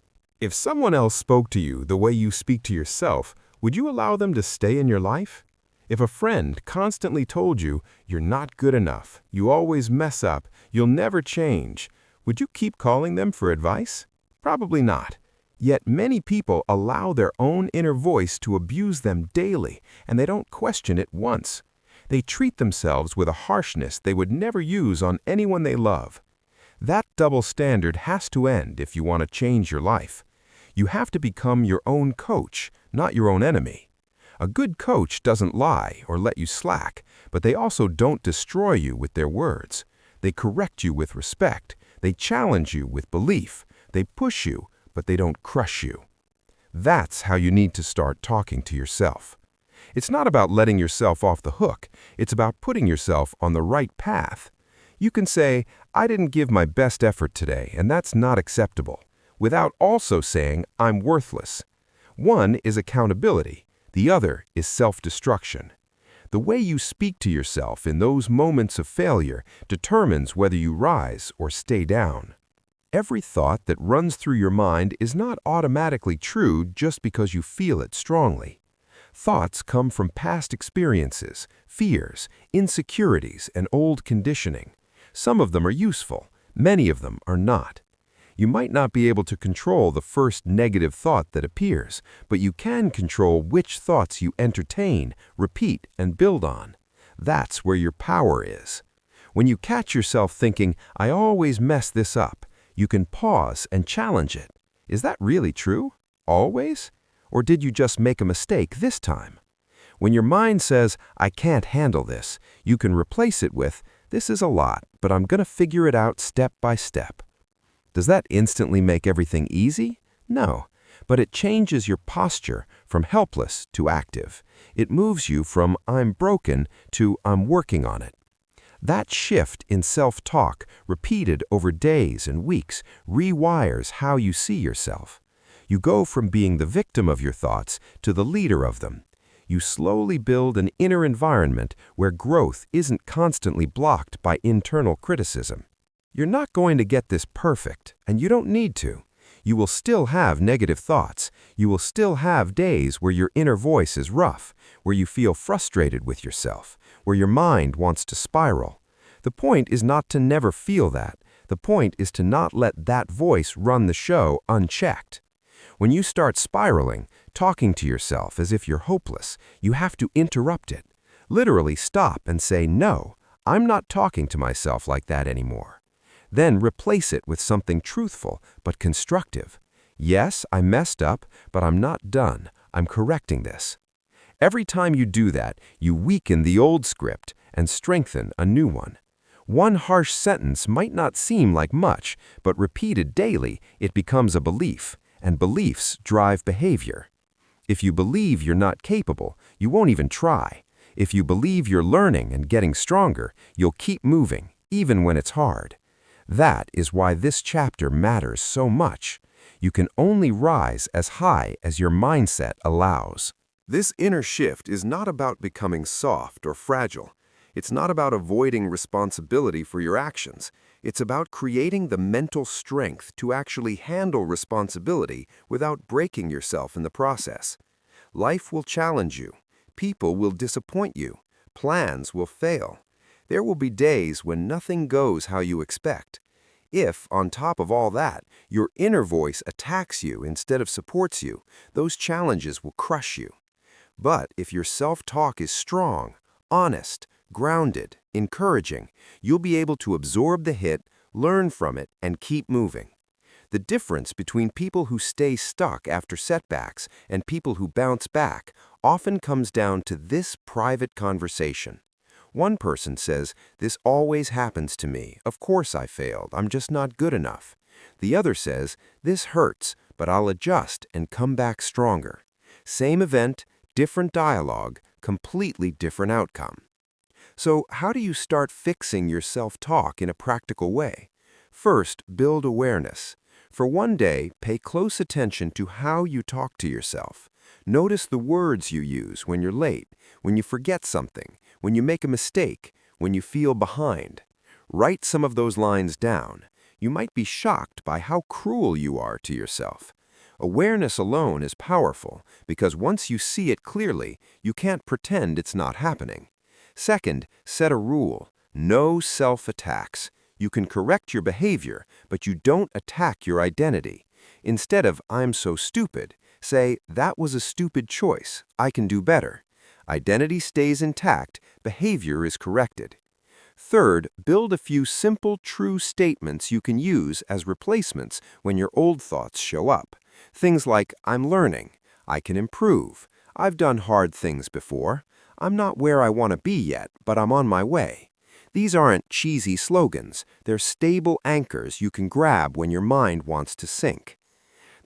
If someone else spoke to you the way you speak to yourself, would you allow them to stay in your life? If a friend constantly told you, "You're not good enough, you always mess up, you'll never change," would you keep calling them for advice? Probably not. Yet many people allow their own inner voice to abuse them daily, and they don't question it once. They treat themselves with a harshness they would never use on anyone they love. That double standard has to end if you want to change your life. You have to become your own coach, not your own enemy. A good coach doesn't lie or let you slack, but they also don't destroy you with their words. They correct you with respect. They challenge you with belief. They push you, but they don't crush you. That's how you need to start talking to yourself. It's not about letting yourself off the hook. It's about putting yourself on the right path. You can say, "I didn't give my best effort today, and that's not acceptable," without also saying, "I'm worthless." One is accountability. The other is self-destruction. The way you speak to yourself in those moments of failure determines whether you rise or stay down. Every thought that runs through your mind is not automatically true just because you feel it strongly. Thoughts come from past experiences, fears, insecurities, and old conditioning. Some of them are useful, many of them are not. You might not be able to control the first negative thought that appears, but you can control which thoughts you entertain, repeat, and build on. That's where your power is. When you catch yourself thinking, "I always mess this up," you can pause and challenge it. Is that really true? Always? Or did you just make a mistake this time? When your mind says, I can't handle this, you can replace it with, this is a lot, but I'm going to figure it out step by step. Does that instantly make everything easy? No, but it changes your posture from helpless to active. It moves you from I'm broken to I'm working on it. That shift in self-talk, repeated over days and weeks, rewires how you see yourself. You go from being the victim of your thoughts to the leader of them. You slowly build an inner environment where growth isn't constantly blocked by internal criticism. You're not going to get this perfect, and you don't need to. You will still have negative thoughts. You will still have days where your inner voice is rough, where you feel frustrated with yourself, where your mind wants to spiral. The point is not to never feel that. The point is to not let that voice run the show unchecked. When you start spiraling, talking to yourself as if you're hopeless, you have to interrupt it. Literally stop and say, no, I'm not talking to myself like that anymore. Then replace it with something truthful but constructive. Yes, I messed up, but I'm not done. I'm correcting this. Every time you do that, you weaken the old script and strengthen a new one. One harsh sentence might not seem like much, but repeated daily, it becomes a belief, and beliefs drive behavior. If you believe you're not capable, you won't even try. If you believe you're learning and getting stronger, you'll keep moving, even when it's hard. That is why this chapter matters so much. You can only rise as high as your mindset allows. This inner shift is not about becoming soft or fragile. It's not about avoiding responsibility for your actions. It's about creating the mental strength to actually handle responsibility without breaking yourself in the process. Life will challenge you. People will disappoint you. Plans will fail. There will be days when nothing goes how you expect. If, on top of all that, your inner voice attacks you instead of supports you, those challenges will crush you. But if your self-talk is strong, honest, grounded, encouraging, you'll be able to absorb the hit, learn from it, and keep moving. The difference between people who stay stuck after setbacks and people who bounce back often comes down to this private conversation. One person says, "This always happens to me. Of course I failed. I'm just not good enough." The other says, "This hurts, but I'll adjust and come back stronger." Same event, different dialogue, completely different outcome. So how do you start fixing your self-talk in a practical way? First, build awareness. For one day, pay close attention to how you talk to yourself. Notice the words you use when you're late, when you forget something, when you make a mistake, when you feel behind. Write some of those lines down. You might be shocked by how cruel you are to yourself. Awareness alone is powerful because once you see it clearly, you can't pretend it's not happening. Second, set a rule. No self-attacks. You can correct your behavior, but you don't attack your identity. Instead of "I'm so stupid," say, "That was a stupid choice. I can do better." Identity stays intact, behavior is corrected. Third, build a few simple, true statements you can use as replacements when your old thoughts show up. Things like, "I'm learning," "I can improve," "I've done hard things before," "I'm not where I want to be yet, but I'm on my way." These aren't cheesy slogans. They're stable anchors you can grab when your mind wants to sink.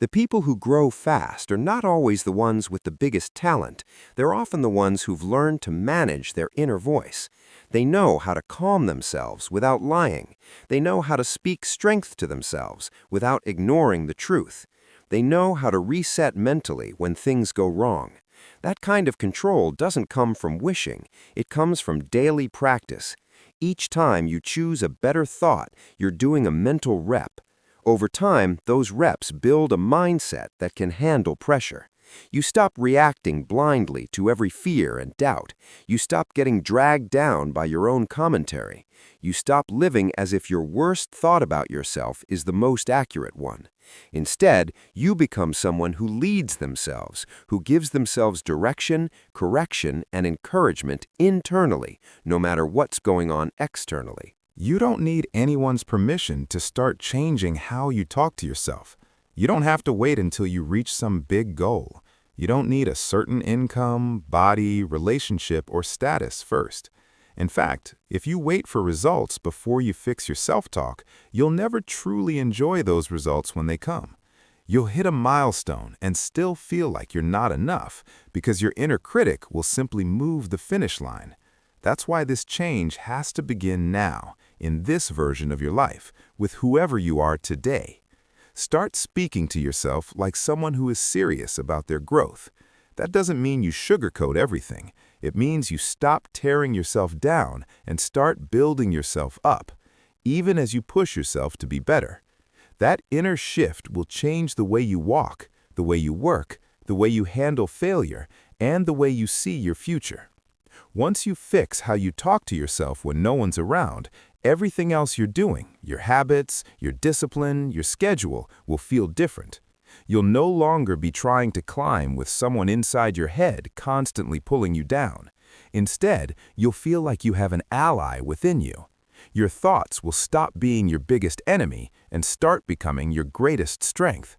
The people who grow fast are not always the ones with the biggest talent. They're often the ones who've learned to manage their inner voice. They know how to calm themselves without lying. They know how to speak strength to themselves without ignoring the truth. They know how to reset mentally when things go wrong. That kind of control doesn't come from wishing. It comes from daily practice. Each time you choose a better thought, you're doing a mental rep. Over time, those reps build a mindset that can handle pressure. You stop reacting blindly to every fear and doubt. You stop getting dragged down by your own commentary. You stop living as if your worst thought about yourself is the most accurate one. Instead, you become someone who leads themselves, who gives themselves direction, correction, and encouragement internally, no matter what's going on externally. You don't need anyone's permission to start changing how you talk to yourself. You don't have to wait until you reach some big goal. You don't need a certain income, body, relationship, or status first. In fact, if you wait for results before you fix your self-talk, you'll never truly enjoy those results when they come. You'll hit a milestone and still feel like you're not enough because your inner critic will simply move the finish line. That's why this change has to begin now, in this version of your life, with whoever you are today. Start speaking to yourself like someone who is serious about their growth. That doesn't mean you sugarcoat everything. It means you stop tearing yourself down and start building yourself up, even as you push yourself to be better. That inner shift will change the way you walk, the way you work, the way you handle failure, and the way you see your future. Once you fix how you talk to yourself when no one's around, everything else you're doing, your habits, your discipline, your schedule, will feel different. You'll no longer be trying to climb with someone inside your head constantly pulling you down. Instead, you'll feel like you have an ally within you. Your thoughts will stop being your biggest enemy and start becoming your greatest strength.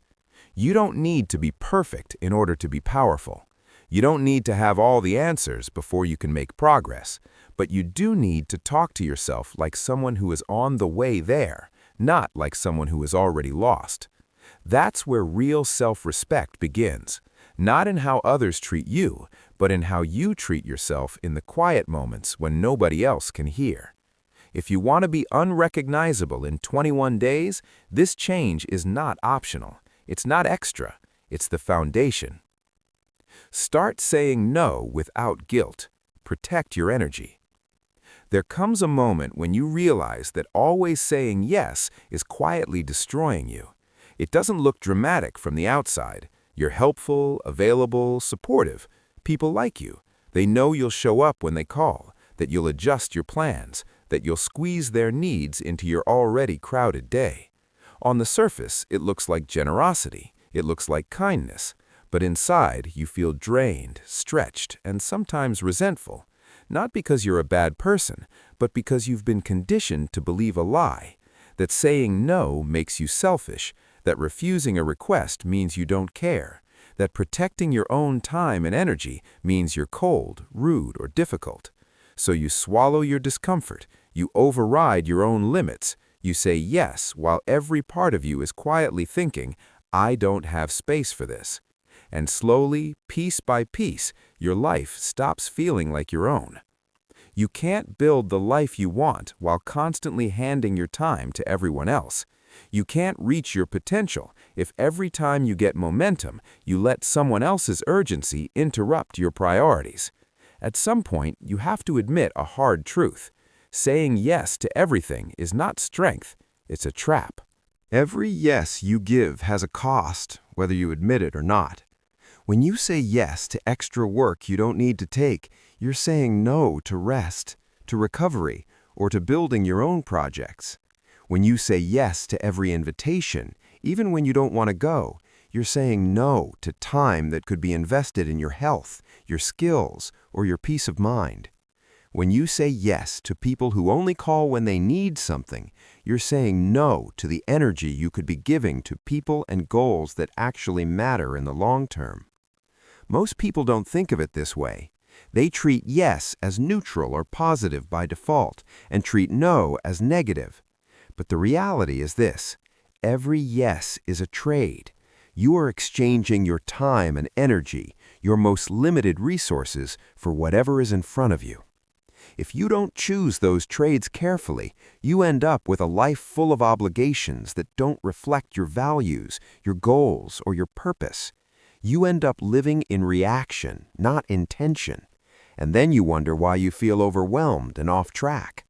You don't need to be perfect in order to be powerful. You don't need to have all the answers before you can make progress, but you do need to talk to yourself like someone who is on the way there, not like someone who is already lost. That's where real self-respect begins, not in how others treat you, but in how you treat yourself in the quiet moments when nobody else can hear. If you want to be unrecognizable in 21 days, this change is not optional. It's not extra. It's the foundation. Start saying no without guilt. Protect your energy. There comes a moment when you realize that always saying yes is quietly destroying you. It doesn't look dramatic from the outside. You're helpful, available, supportive. People like you. They know you'll show up when they call, that you'll adjust your plans, that you'll squeeze their needs into your already crowded day. On the surface, it looks like generosity. It looks like kindness. But inside, you feel drained, stretched, and sometimes resentful. Not because you're a bad person, but because you've been conditioned to believe a lie, that saying no makes you selfish, that refusing a request means you don't care, that protecting your own time and energy means you're cold, rude, or difficult. So you swallow your discomfort, you override your own limits, you say yes while every part of you is quietly thinking, I don't have space for this. And slowly, piece by piece, your life stops feeling like your own. You can't build the life you want while constantly handing your time to everyone else. You can't reach your potential if every time you get momentum, you let someone else's urgency interrupt your priorities. At some point, you have to admit a hard truth. Saying yes to everything is not strength, it's a trap. Every yes you give has a cost, whether you admit it or not. When you say yes to extra work you don't need to take, you're saying no to rest, to recovery, or to building your own projects. When you say yes to every invitation, even when you don't want to go, you're saying no to time that could be invested in your health, your skills, or your peace of mind. When you say yes to people who only call when they need something, you're saying no to the energy you could be giving to people and goals that actually matter in the long term. Most people don't think of it this way. They treat yes as neutral or positive by default and treat no as negative. But the reality is this: every yes is a trade. You are exchanging your time and energy, your most limited resources, for whatever is in front of you. If you don't choose those trades carefully, you end up with a life full of obligations that don't reflect your values, your goals, or your purpose. You end up living in reaction, not intention. And then you wonder why you feel overwhelmed and off track.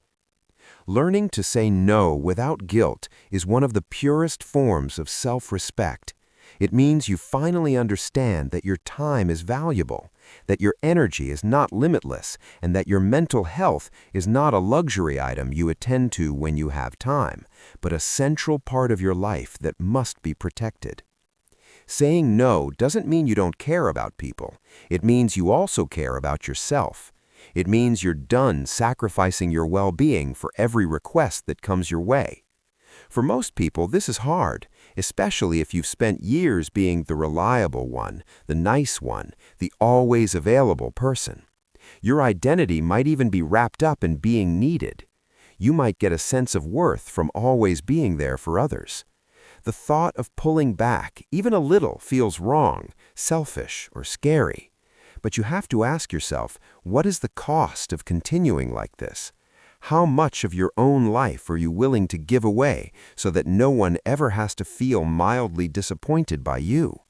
Learning to say no without guilt is one of the purest forms of self-respect. It means you finally understand that your time is valuable, that your energy is not limitless, and that your mental health is not a luxury item you attend to when you have time, but a central part of your life that must be protected. Saying no doesn't mean you don't care about people. It means you also care about yourself. It means you're done sacrificing your well-being for every request that comes your way. For most people, this is hard. especially if you've spent years being the reliable one, the nice one, the always available person. Your identity might even be wrapped up in being needed. You might get a sense of worth from always being there for others. The thought of pulling back, even a little, feels wrong, selfish, or scary. But you have to ask yourself, what is the cost of continuing like this? How much of your own life are you willing to give away so that no one ever has to feel mildly disappointed by you?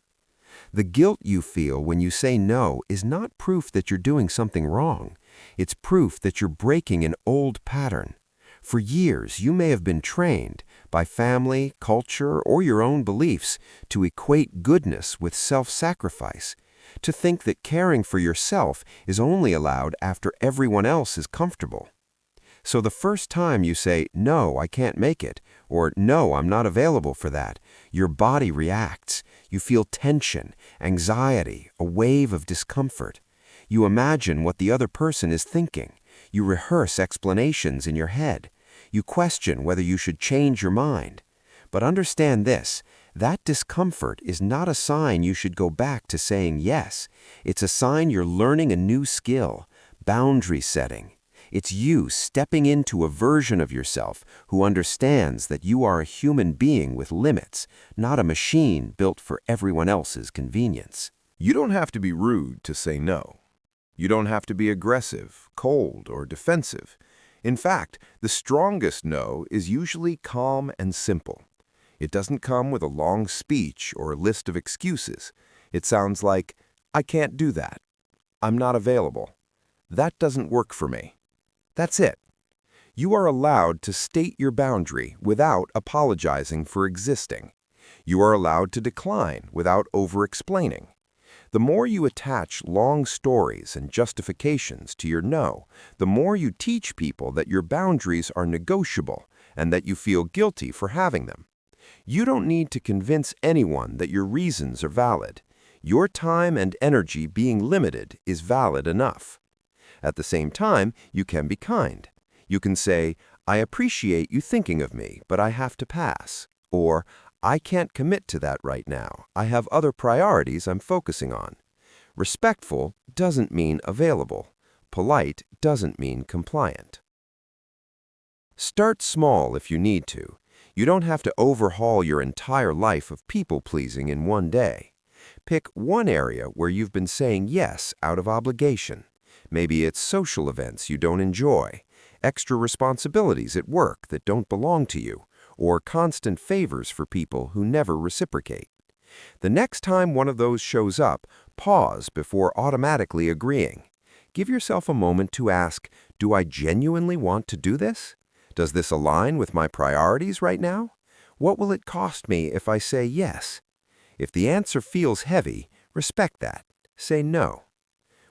The guilt you feel when you say no is not proof that you're doing something wrong. It's proof that you're breaking an old pattern. For years, you may have been trained, by family, culture, or your own beliefs, to equate goodness with self-sacrifice, to think that caring for yourself is only allowed after everyone else is comfortable. So the first time you say, "No, I can't make it," or "No, I'm not available for that," your body reacts. You feel tension, anxiety, a wave of discomfort. You imagine what the other person is thinking. You rehearse explanations in your head. You question whether you should change your mind. But understand this, that discomfort is not a sign you should go back to saying yes. It's a sign you're learning a new skill, boundary setting. It's you stepping into a version of yourself who understands that you are a human being with limits, not a machine built for everyone else's convenience. You don't have to be rude to say no. You don't have to be aggressive, cold, or defensive. In fact, the strongest no is usually calm and simple. It doesn't come with a long speech or a list of excuses. It sounds like, "I can't do that. I'm not available. That doesn't work for me." That's it. You are allowed to state your boundary without apologizing for existing. You are allowed to decline without over-explaining. The more you attach long stories and justifications to your no, the more you teach people that your boundaries are negotiable and that you feel guilty for having them. You don't need to convince anyone that your reasons are valid. Your time and energy being limited is valid enough. At the same time, you can be kind. You can say, "I appreciate you thinking of me, but I have to pass." Or, "I can't commit to that right now. I have other priorities I'm focusing on." Respectful doesn't mean available. Polite doesn't mean compliant. Start small if you need to. You don't have to overhaul your entire life of people-pleasing in one day. Pick one area where you've been saying yes out of obligation. Maybe it's social events you don't enjoy, extra responsibilities at work that don't belong to you, or constant favors for people who never reciprocate. The next time one of those shows up, pause before automatically agreeing. Give yourself a moment to ask, "Do I genuinely want to do this? Does this align with my priorities right now? What will it cost me if I say yes?" If the answer feels heavy, respect that. Say no.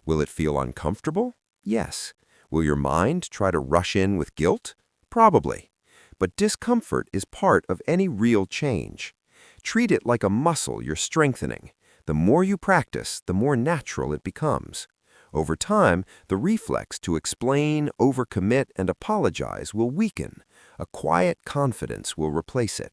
Will it feel uncomfortable? Yes. Will your mind try to rush in with guilt? Probably. But discomfort is part of any real change. Treat it like a muscle you're strengthening. The more you practice, the more natural it becomes. Over time, the reflex to explain, overcommit, and apologize will weaken. A quiet confidence will replace it.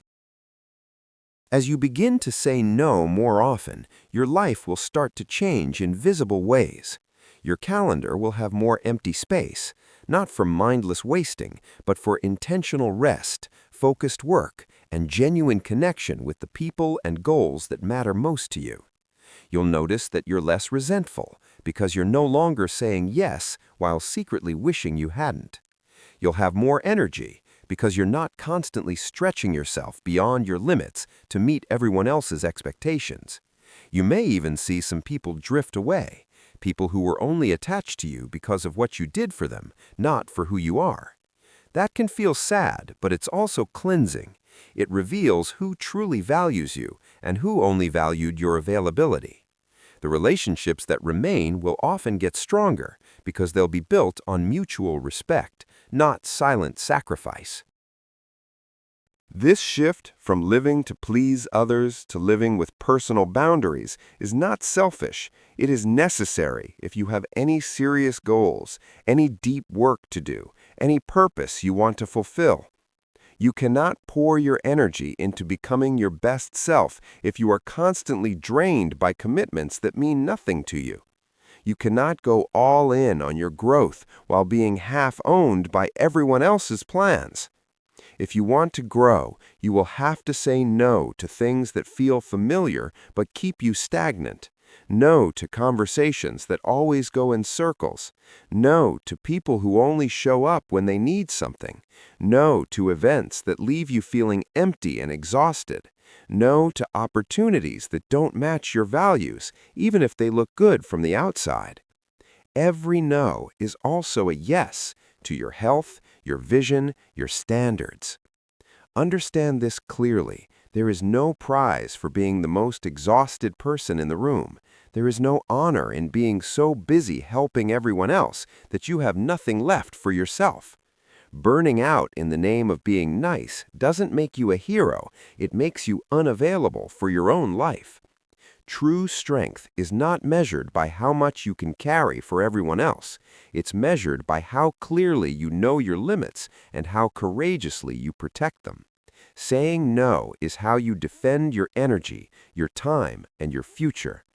As you begin to say no more often, your life will start to change in visible ways. Your calendar will have more empty space, not for mindless wasting, but for intentional rest, focused work, and genuine connection with the people and goals that matter most to you. You'll notice that you're less resentful because you're no longer saying yes while secretly wishing you hadn't. You'll have more energy because you're not constantly stretching yourself beyond your limits to meet everyone else's expectations. You may even see some people drift away, people who were only attached to you because of what you did for them, not for who you are. That can feel sad, but it's also cleansing. It reveals who truly values you and who only valued your availability. The relationships that remain will often get stronger because they'll be built on mutual respect, not silent sacrifice. This shift from living to please others to living with personal boundaries is not selfish. It is necessary if you have any serious goals, any deep work to do, any purpose you want to fulfill. You cannot pour your energy into becoming your best self if you are constantly drained by commitments that mean nothing to you. You cannot go all in on your growth while being half-owned by everyone else's plans. If you want to grow, you will have to say no to things that feel familiar but keep you stagnant. No to conversations that always go in circles. No to people who only show up when they need something. No to events that leave you feeling empty and exhausted. No to opportunities that don't match your values, even if they look good from the outside. Every no is also a yes to your health, your vision, your standards. Understand this clearly. There is no prize for being the most exhausted person in the room. There is no honor in being so busy helping everyone else that you have nothing left for yourself. Burning out in the name of being nice doesn't make you a hero. It makes you unavailable for your own life. True strength is not measured by how much you can carry for everyone else. It's measured by how clearly you know your limits and how courageously you protect them. Saying no is how you defend your energy, your time, and your future.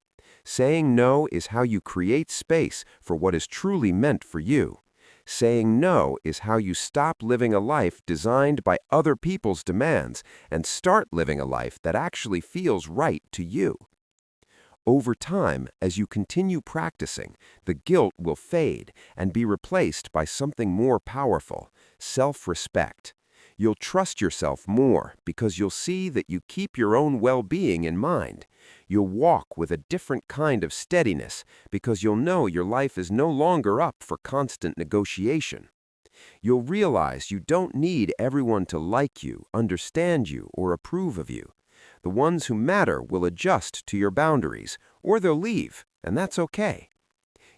Saying no is how you create space for what is truly meant for you. Saying no is how you stop living a life designed by other people's demands and start living a life that actually feels right to you. Over time, as you continue practicing, the guilt will fade and be replaced by something more powerful, self-respect. You'll trust yourself more because you'll see that you keep your own well-being in mind. You'll walk with a different kind of steadiness because you'll know your life is no longer up for constant negotiation. You'll realize you don't need everyone to like you, understand you, or approve of you. The ones who matter will adjust to your boundaries, or they'll leave, and that's okay.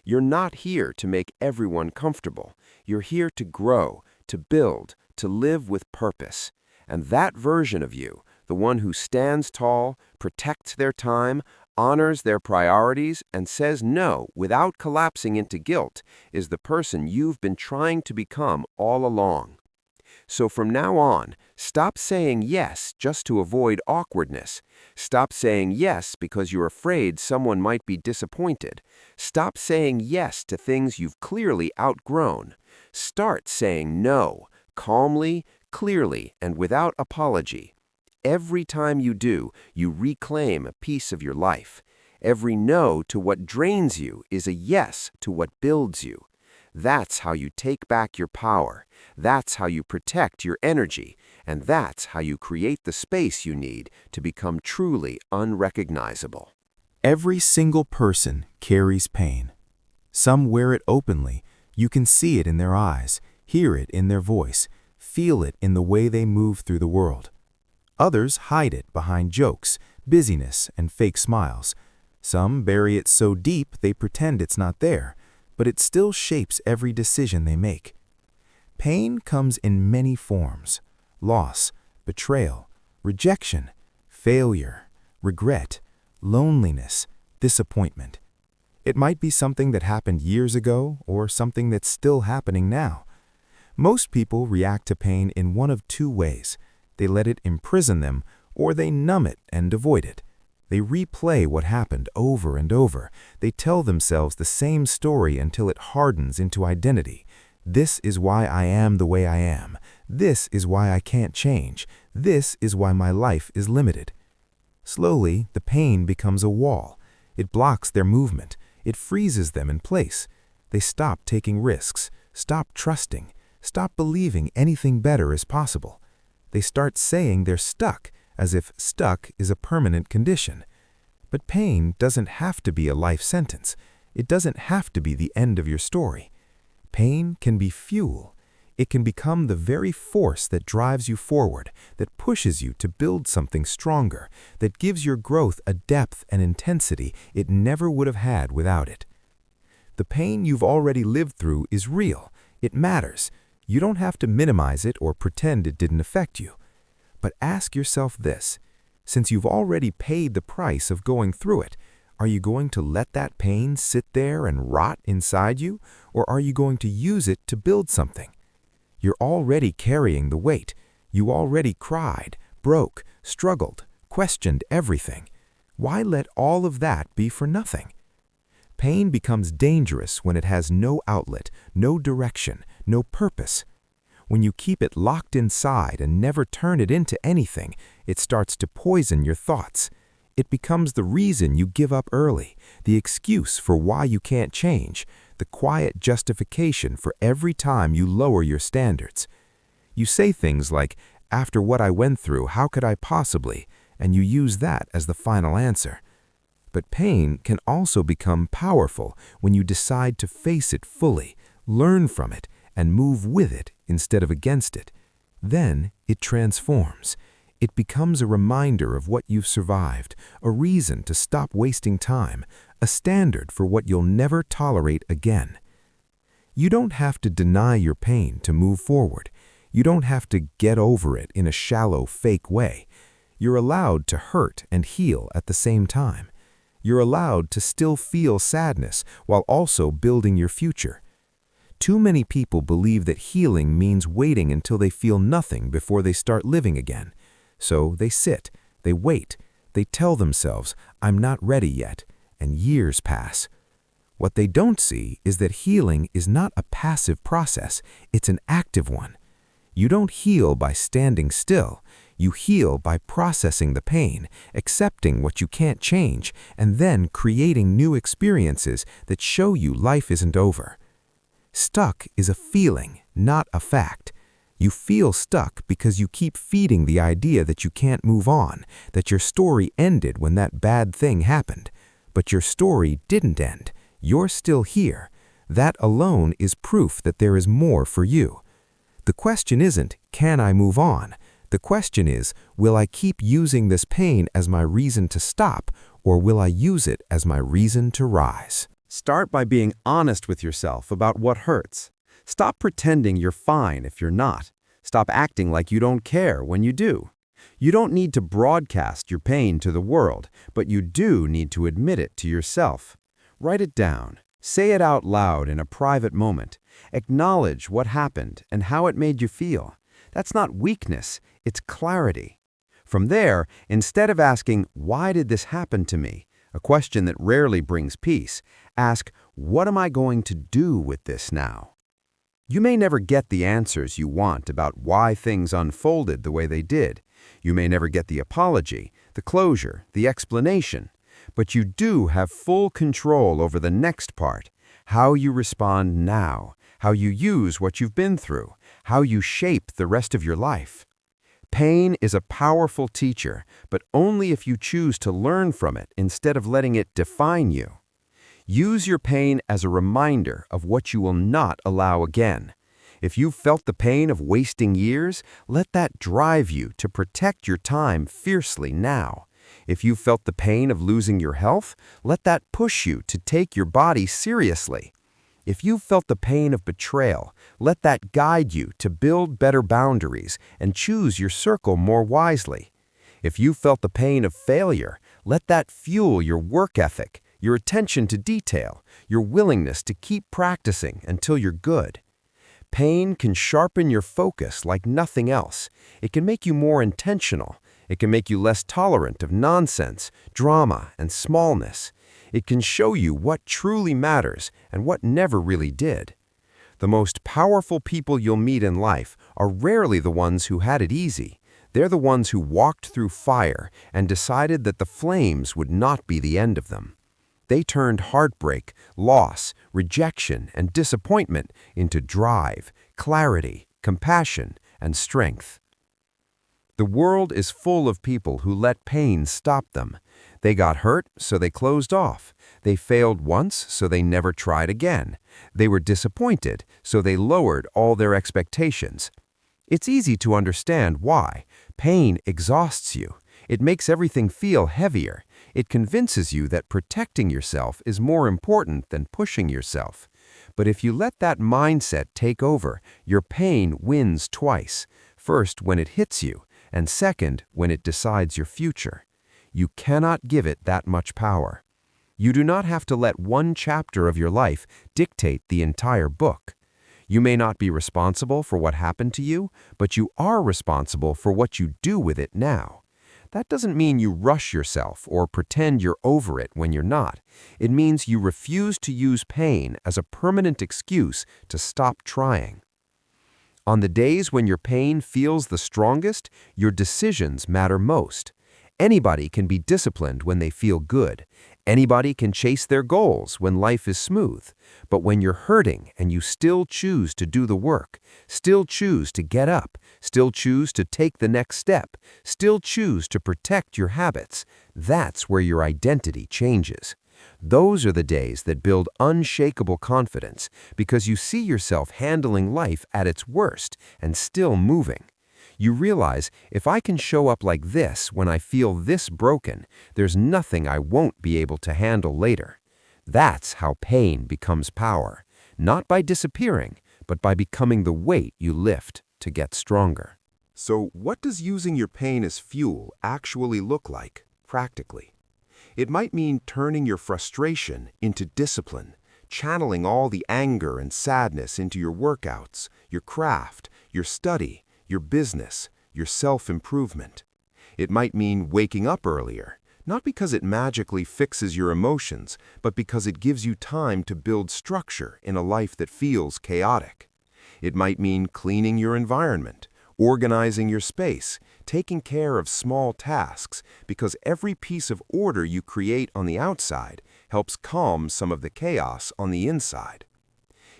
You're not here to make everyone comfortable. You're here to grow, to build, to live with purpose. And that version of you, the one who stands tall, protects their time, honors their priorities, and says no without collapsing into guilt, is the person you've been trying to become all along. So from now on, stop saying yes just to avoid awkwardness. Stop saying yes because you're afraid someone might be disappointed. Stop saying yes to things you've clearly outgrown. Start saying no, calmly, clearly, and without apology. Every time you do, you reclaim a piece of your life. Every no to what drains you is a yes to what builds you. That's how you take back your power. That's how you protect your energy. And that's how you create the space you need to become truly unrecognizable. Every single person carries pain. Some wear it openly. You can see it in their eyes, hear it in their voice, feel it in the way they move through the world. Others hide it behind jokes, busyness, and fake smiles. Some bury it so deep they pretend it's not there, but it still shapes every decision they make. Pain comes in many forms: loss, betrayal, rejection, failure, regret, loneliness, disappointment. It might be something that happened years ago or something that's still happening now. Most people react to pain in one of two ways. They let it imprison them, or they numb it and avoid it. They replay what happened over and over. They tell themselves the same story until it hardens into identity. This is why I am the way I am. This is why I can't change. This is why my life is limited. Slowly, the pain becomes a wall. It blocks their movement. It freezes them in place. They stop taking risks, stop trusting, stop believing anything better is possible. They start saying they're stuck, as if stuck is a permanent condition. But pain doesn't have to be a life sentence. It doesn't have to be the end of your story. Pain can be fuel. It can become the very force that drives you forward, that pushes you to build something stronger, that gives your growth a depth and intensity it never would have had without it. The pain you've already lived through is real. It matters. You don't have to minimize it or pretend it didn't affect you. But ask yourself this: since you've already paid the price of going through it, are you going to let that pain sit there and rot inside you, or are you going to use it to build something? You're already carrying the weight. You already cried, broke, struggled, questioned everything. Why let all of that be for nothing? Pain becomes dangerous when it has no outlet, no direction, no purpose. When you keep it locked inside and never turn it into anything, it starts to poison your thoughts. It becomes the reason you give up early, the excuse for why you can't change, the quiet justification for every time you lower your standards. You say things like, "After what I went through, how could I possibly?" and you use that as the final answer. But pain can also become powerful when you decide to face it fully, learn from it, and move with it instead of against it. Then it transforms. It becomes a reminder of what you've survived, a reason to stop wasting time, a standard for what you'll never tolerate again. You don't have to deny your pain to move forward. You don't have to get over it in a shallow, fake way. You're allowed to hurt and heal at the same time. You're allowed to still feel sadness while also building your future. Too many people believe that healing means waiting until they feel nothing before they start living again. So they sit, they wait, they tell themselves, "I'm not ready yet," and years pass. What they don't see is that healing is not a passive process, it's an active one. You don't heal by standing still. You heal by processing the pain, accepting what you can't change, and then creating new experiences that show you life isn't over. Stuck is a feeling, not a fact. You feel stuck because you keep feeding the idea that you can't move on, that your story ended when that bad thing happened. But your story didn't end. You're still here. That alone is proof that there is more for you. The question isn't, can I move on? The question is, will I keep using this pain as my reason to stop, or will I use it as my reason to rise? Start by being honest with yourself about what hurts. Stop pretending you're fine if you're not. Stop acting like you don't care when you do. You don't need to broadcast your pain to the world, but you do need to admit it to yourself. Write it down. Say it out loud in a private moment. Acknowledge what happened and how it made you feel. That's not weakness, it's clarity. From there, instead of asking, "Why did this happen to me?" a question that rarely brings peace, ask, "What am I going to do with this now?" You may never get the answers you want about why things unfolded the way they did. You may never get the apology, the closure, the explanation. But you do have full control over the next part, how you respond now, how you use what you've been through, how you shape the rest of your life. Pain is a powerful teacher, but only if you choose to learn from it instead of letting it define you. Use your pain as a reminder of what you will not allow again. If you've felt the pain of wasting years, let that drive you to protect your time fiercely now. If you felt the pain of losing your health, let that push you to take your body seriously. If you felt the pain of betrayal, let that guide you to build better boundaries and choose your circle more wisely. If you felt the pain of failure, let that fuel your work ethic, your attention to detail, your willingness to keep practicing until you're good. Pain can sharpen your focus like nothing else. It can make you more intentional. It can make you less tolerant of nonsense, drama, and smallness. It can show you what truly matters and what never really did. The most powerful people you'll meet in life are rarely the ones who had it easy. They're the ones who walked through fire and decided that the flames would not be the end of them. They turned heartbreak, loss, rejection, and disappointment into drive, clarity, compassion, and strength. The world is full of people who let pain stop them. They got hurt, so they closed off. They failed once, so they never tried again. They were disappointed, so they lowered all their expectations. It's easy to understand why. Pain exhausts you. It makes everything feel heavier. It convinces you that protecting yourself is more important than pushing yourself. But if you let that mindset take over, your pain wins twice. First, when it hits you, and second, when it decides your future. You cannot give it that much power. You do not have to let one chapter of your life dictate the entire book. You may not be responsible for what happened to you, but you are responsible for what you do with it now. That doesn't mean you rush yourself or pretend you're over it when you're not. It means you refuse to use pain as a permanent excuse to stop trying. On the days when your pain feels the strongest, your decisions matter most. Anybody can be disciplined when they feel good. Anybody can chase their goals when life is smooth. But when you're hurting and you still choose to do the work, still choose to get up, still choose to take the next step, still choose to protect your habits, that's where your identity changes. Those are the days that build unshakable confidence because you see yourself handling life at its worst and still moving. You realize, if I can show up like this when I feel this broken, there's nothing I won't be able to handle later. That's how pain becomes power, not by disappearing, but by becoming the weight you lift to get stronger. So what does using your pain as fuel actually look like, practically? It might mean turning your frustration into discipline, channeling all the anger and sadness into your workouts, your craft, your study, your business, your self-improvement. It might mean waking up earlier, not because it magically fixes your emotions, but because it gives you time to build structure in a life that feels chaotic. It might mean cleaning your environment, organizing your space, taking care of small tasks, because every piece of order you create on the outside helps calm some of the chaos on the inside.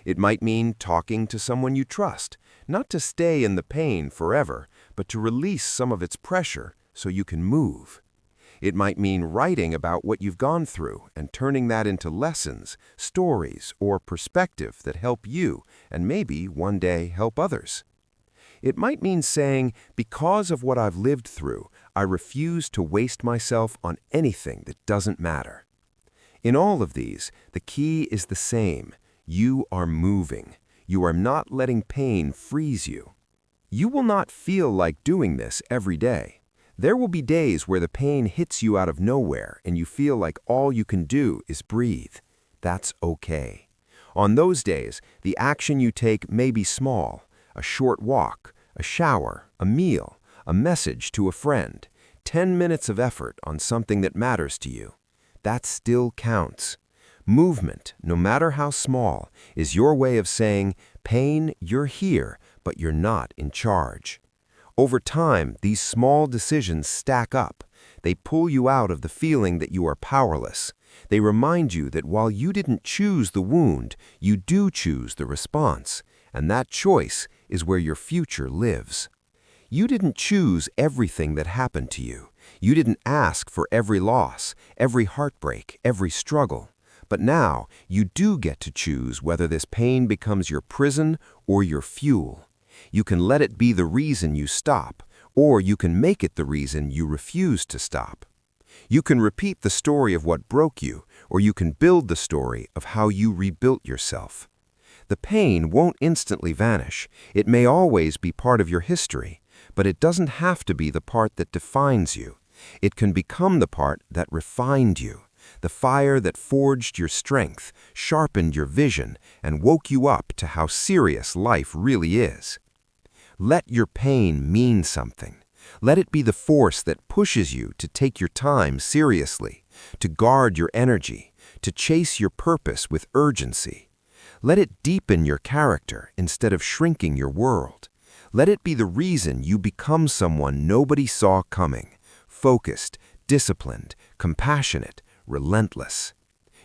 It might mean talking to someone you trust, not to stay in the pain forever, but to release some of its pressure so you can move. It might mean writing about what you've gone through and turning that into lessons, stories, or perspective that help you and maybe one day help others. It might mean saying, because of what I've lived through, I refuse to waste myself on anything that doesn't matter. In all of these, the key is the same. You are moving. You are not letting pain freeze you. You will not feel like doing this every day. There will be days where the pain hits you out of nowhere and you feel like all you can do is breathe. That's okay. On those days, the action you take may be small: a short walk, a shower, a meal, a message to a friend, 10 minutes of effort on something that matters to you. That still counts. Movement, no matter how small, is your way of saying, pain, you're here, but you're not in charge. Over time, these small decisions stack up. They pull you out of the feeling that you are powerless. They remind you that while you didn't choose the wound, you do choose the response, and that choice is where your future lives. You didn't choose everything that happened to you. You didn't ask for every loss, every heartbreak, every struggle. But now, you do get to choose whether this pain becomes your prison or your fuel. You can let it be the reason you stop, or you can make it the reason you refuse to stop. You can repeat the story of what broke you, or you can build the story of how you rebuilt yourself. The pain won't instantly vanish. It may always be part of your history, but it doesn't have to be the part that defines you. It can become the part that refined you. The fire that forged your strength, sharpened your vision, and woke you up to how serious life really is. Let your pain mean something. Let it be the force that pushes you to take your time seriously, to guard your energy, to chase your purpose with urgency. Let it deepen your character instead of shrinking your world. Let it be the reason you become someone nobody saw coming: focused, disciplined, compassionate, relentless.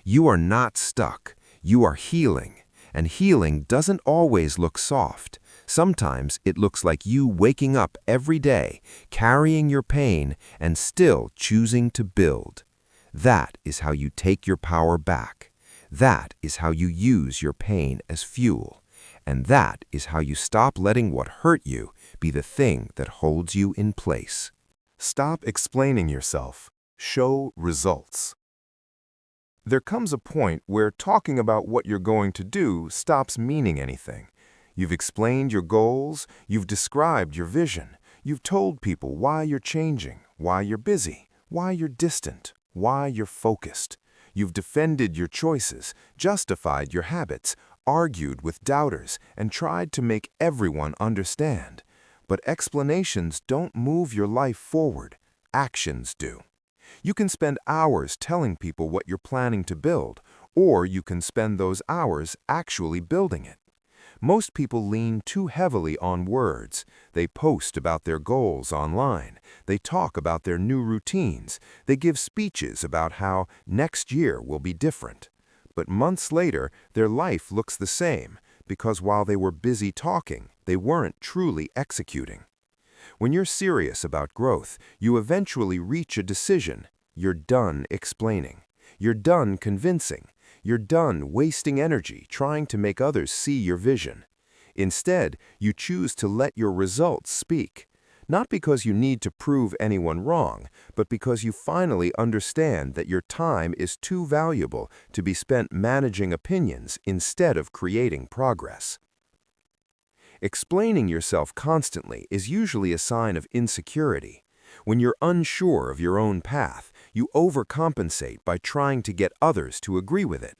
You are not stuck. You are healing. And healing doesn't always look soft. Sometimes it looks like you waking up every day, carrying your pain, and still choosing to build. That is how you take your power back. That is how you use your pain as fuel. And that is how you stop letting what hurt you be the thing that holds you in place. Stop explaining yourself. Show results. There comes a point where talking about what you're going to do stops meaning anything. You've explained your goals, you've described your vision, you've told people why you're changing, why you're busy, why you're distant, why you're focused. You've defended your choices, justified your habits, argued with doubters, and tried to make everyone understand. But explanations don't move your life forward. Actions do. You can spend hours telling people what you're planning to build, or you can spend those hours actually building it. Most people lean too heavily on words. They post about their goals online. They talk about their new routines. They give speeches about how next year will be different. But months later, their life looks the same, because while they were busy talking, they weren't truly executing. When you're serious about growth, you eventually reach a decision. You're done explaining. You're done convincing. You're done wasting energy trying to make others see your vision. Instead, you choose to let your results speak. Not because you need to prove anyone wrong, but because you finally understand that your time is too valuable to be spent managing opinions instead of creating progress. Explaining yourself constantly is usually a sign of insecurity. When you're unsure of your own path, you overcompensate by trying to get others to agree with it.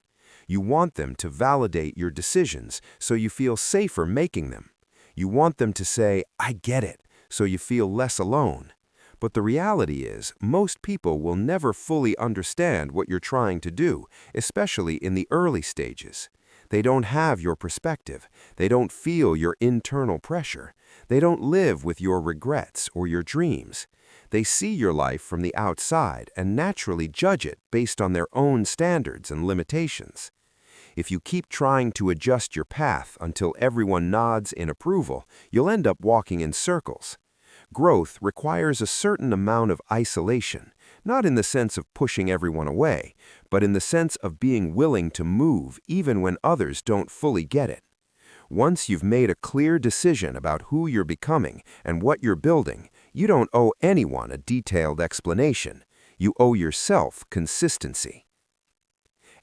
You want them to validate your decisions so you feel safer making them. You want them to say, "I get it," so you feel less alone. But the reality is, most people will never fully understand what you're trying to do, especially in the early stages. They don't have your perspective. They don't feel your internal pressure. They don't live with your regrets or your dreams. They see your life from the outside and naturally judge it based on their own standards and limitations. If you keep trying to adjust your path until everyone nods in approval, you'll end up walking in circles. Growth requires a certain amount of isolation, not in the sense of pushing everyone away, but in the sense of being willing to move even when others don't fully get it. Once you've made a clear decision about who you're becoming and what you're building, you don't owe anyone a detailed explanation. You owe yourself consistency.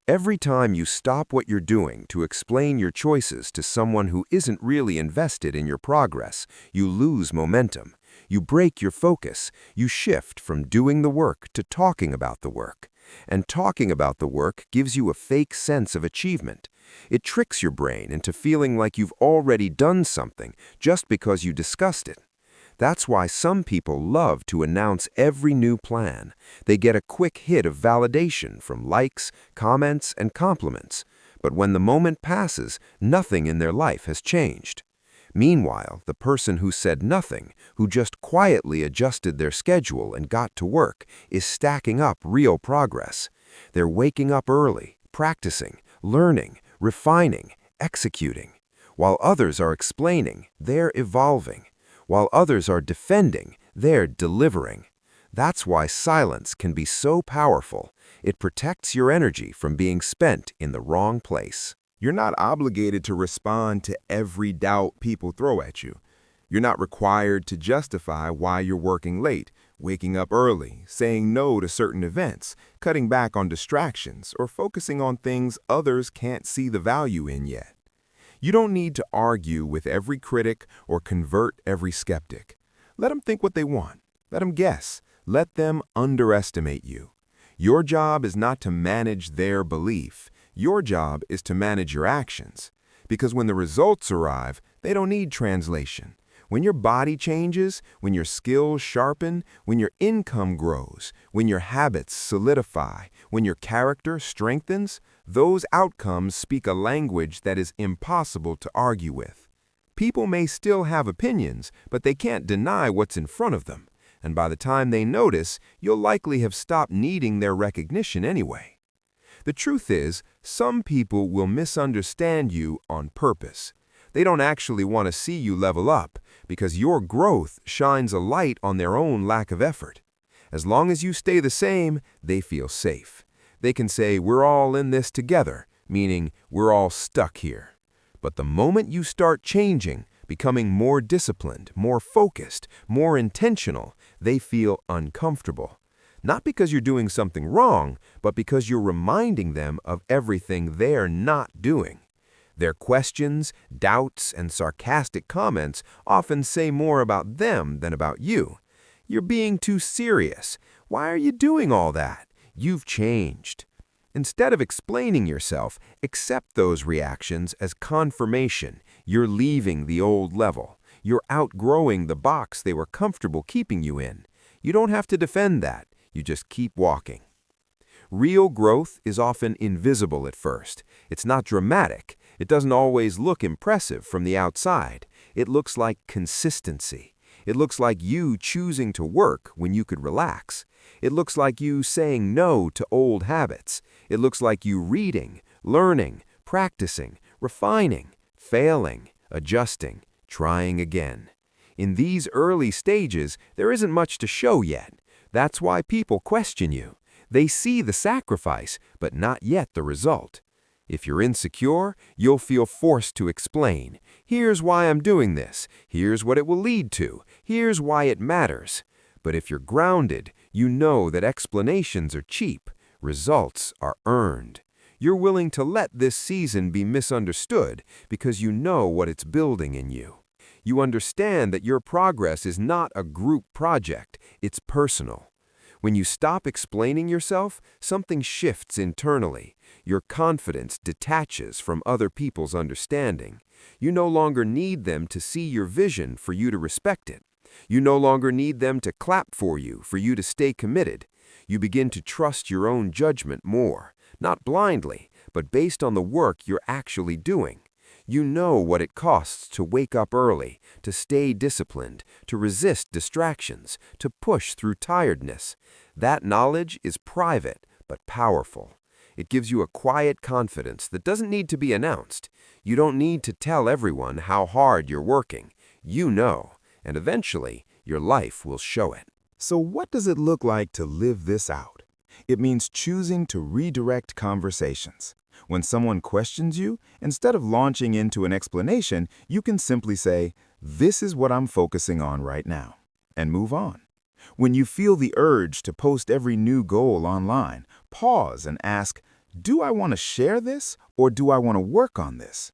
Every time you stop what you're doing to explain your choices to someone who isn't really invested in your progress, you lose momentum. You break your focus. You shift from doing the work to talking about the work. And talking about the work gives you a fake sense of achievement. It tricks your brain into feeling like you've already done something just because you discussed it. That's why some people love to announce every new plan. They get a quick hit of validation from likes, comments, and compliments. But when the moment passes, nothing in their life has changed. Meanwhile, the person who said nothing, who just quietly adjusted their schedule and got to work, is stacking up real progress. They're waking up early, practicing, learning, refining, executing. While others are explaining, they're evolving. While others are defending, they're delivering. That's why silence can be so powerful. It protects your energy from being spent in the wrong place. You're not obligated to respond to every doubt people throw at you. You're not required to justify why you're working late, waking up early, saying no to certain events, cutting back on distractions, or focusing on things others can't see the value in yet. You don't need to argue with every critic or convert every skeptic. Let them think what they want. Let them guess. Let them underestimate you. Your job is not to manage their belief. Your job is to manage your actions. Because when the results arrive, they don't need translation. When your body changes, when your skills sharpen, when your income grows, when your habits solidify, when your character strengthens, those outcomes speak a language that is impossible to argue with. People may still have opinions, but they can't deny what's in front of them. And by the time they notice, you'll likely have stopped needing their recognition anyway. The truth is, some people will misunderstand you on purpose. They don't actually want to see you level up, because your growth shines a light on their own lack of effort. As long as you stay the same, they feel safe. They can say, "We're all in this together," meaning we're all stuck here. But the moment you start changing, becoming more disciplined, more focused, more intentional, they feel uncomfortable. Not because you're doing something wrong, but because you're reminding them of everything they're not doing. Their questions, doubts, and sarcastic comments often say more about them than about you. "You're being too serious. Why are you doing all that? You've changed." Instead of explaining yourself, accept those reactions as confirmation. You're leaving the old level. You're outgrowing the box they were comfortable keeping you in. You don't have to defend that. You just keep walking. Real growth is often invisible at first. It's not dramatic. It doesn't always look impressive from the outside. It looks like consistency. It looks like you choosing to work when you could relax. It looks like you saying no to old habits. It looks like you reading, learning, practicing, refining, failing, adjusting, trying again. In these early stages, there isn't much to show yet. That's why people question you. They see the sacrifice, but not yet the result. If you're insecure, you'll feel forced to explain. Here's why I'm doing this. Here's what it will lead to. Here's why it matters. But if you're grounded, you know that explanations are cheap. Results are earned. You're willing to let this season be misunderstood because you know what it's building in you. You understand that your progress is not a group project, it's personal. When you stop explaining yourself, something shifts internally. Your confidence detaches from other people's understanding. You no longer need them to see your vision for you to respect it. You no longer need them to clap for you to stay committed. You begin to trust your own judgment more, not blindly, but based on the work you're actually doing. You know what it costs to wake up early, to stay disciplined, to resist distractions, to push through tiredness. That knowledge is private but powerful. It gives you a quiet confidence that doesn't need to be announced. You don't need to tell everyone how hard you're working. You know, and eventually your life will show it. So what does it look like to live this out? It means choosing to redirect conversations. When someone questions you, instead of launching into an explanation, you can simply say, "This is what I'm focusing on right now," and move on. When you feel the urge to post every new goal online, pause and ask, "Do I want to share this or do I want to work on this?"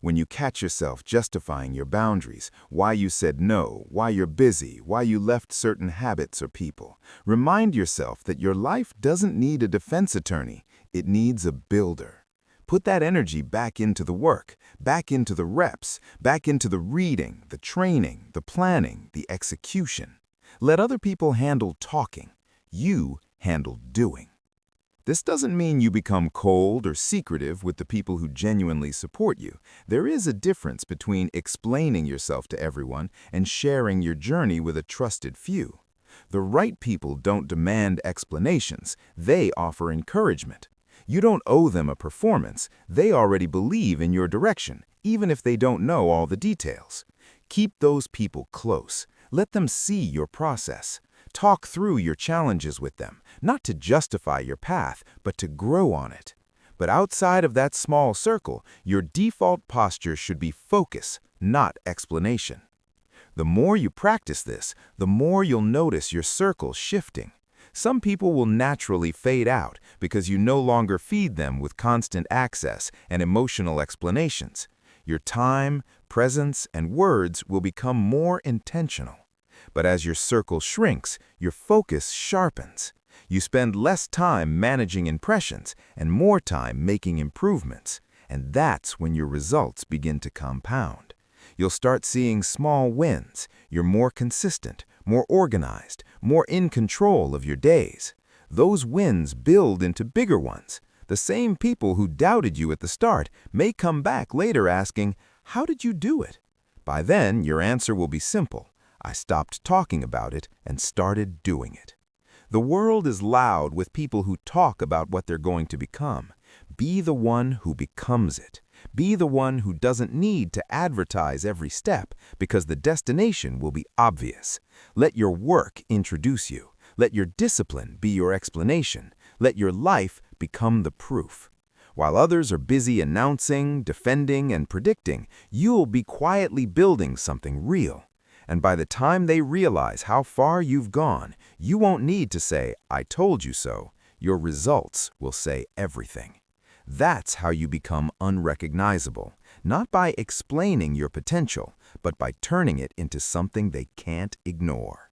When you catch yourself justifying your boundaries, why you said no, why you're busy, why you left certain habits or people, remind yourself that your life doesn't need a defense attorney, it needs a builder. Put that energy back into the work, back into the reps, back into the reading, the training, the planning, the execution. Let other people handle talking. You handle doing. This doesn't mean you become cold or secretive with the people who genuinely support you. There is a difference between explaining yourself to everyone and sharing your journey with a trusted few. The right people don't demand explanations. They offer encouragement. You don't owe them a performance. They already believe in your direction, even if they don't know all the details. Keep those people close. Let them see your process. Talk through your challenges with them, not to justify your path, but to grow on it. But outside of that small circle, your default posture should be focus, not explanation. The more you practice this, the more you'll notice your circle shifting. Some people will naturally fade out because you no longer feed them with constant access and emotional explanations. Your time, presence, and words will become more intentional. But as your circle shrinks, your focus sharpens. You spend less time managing impressions and more time making improvements. And that's when your results begin to compound. You'll start seeing small wins. You're more consistent, more organized, more in control of your days. Those wins build into bigger ones. The same people who doubted you at the start may come back later asking, "How did you do it?" By then, your answer will be simple. I stopped talking about it and started doing it. The world is loud with people who talk about what they're going to become. Be the one who becomes it. Be the one who doesn't need to advertise every step because the destination will be obvious. Let your work introduce you. Let your discipline be your explanation. Let your life become the proof. While others are busy announcing, defending, and predicting, you'll be quietly building something real. And by the time they realize how far you've gone, you won't need to say, "I told you so." Your results will say everything. That's how you become unrecognizable, not by explaining your potential, but by turning it into something they can't ignore.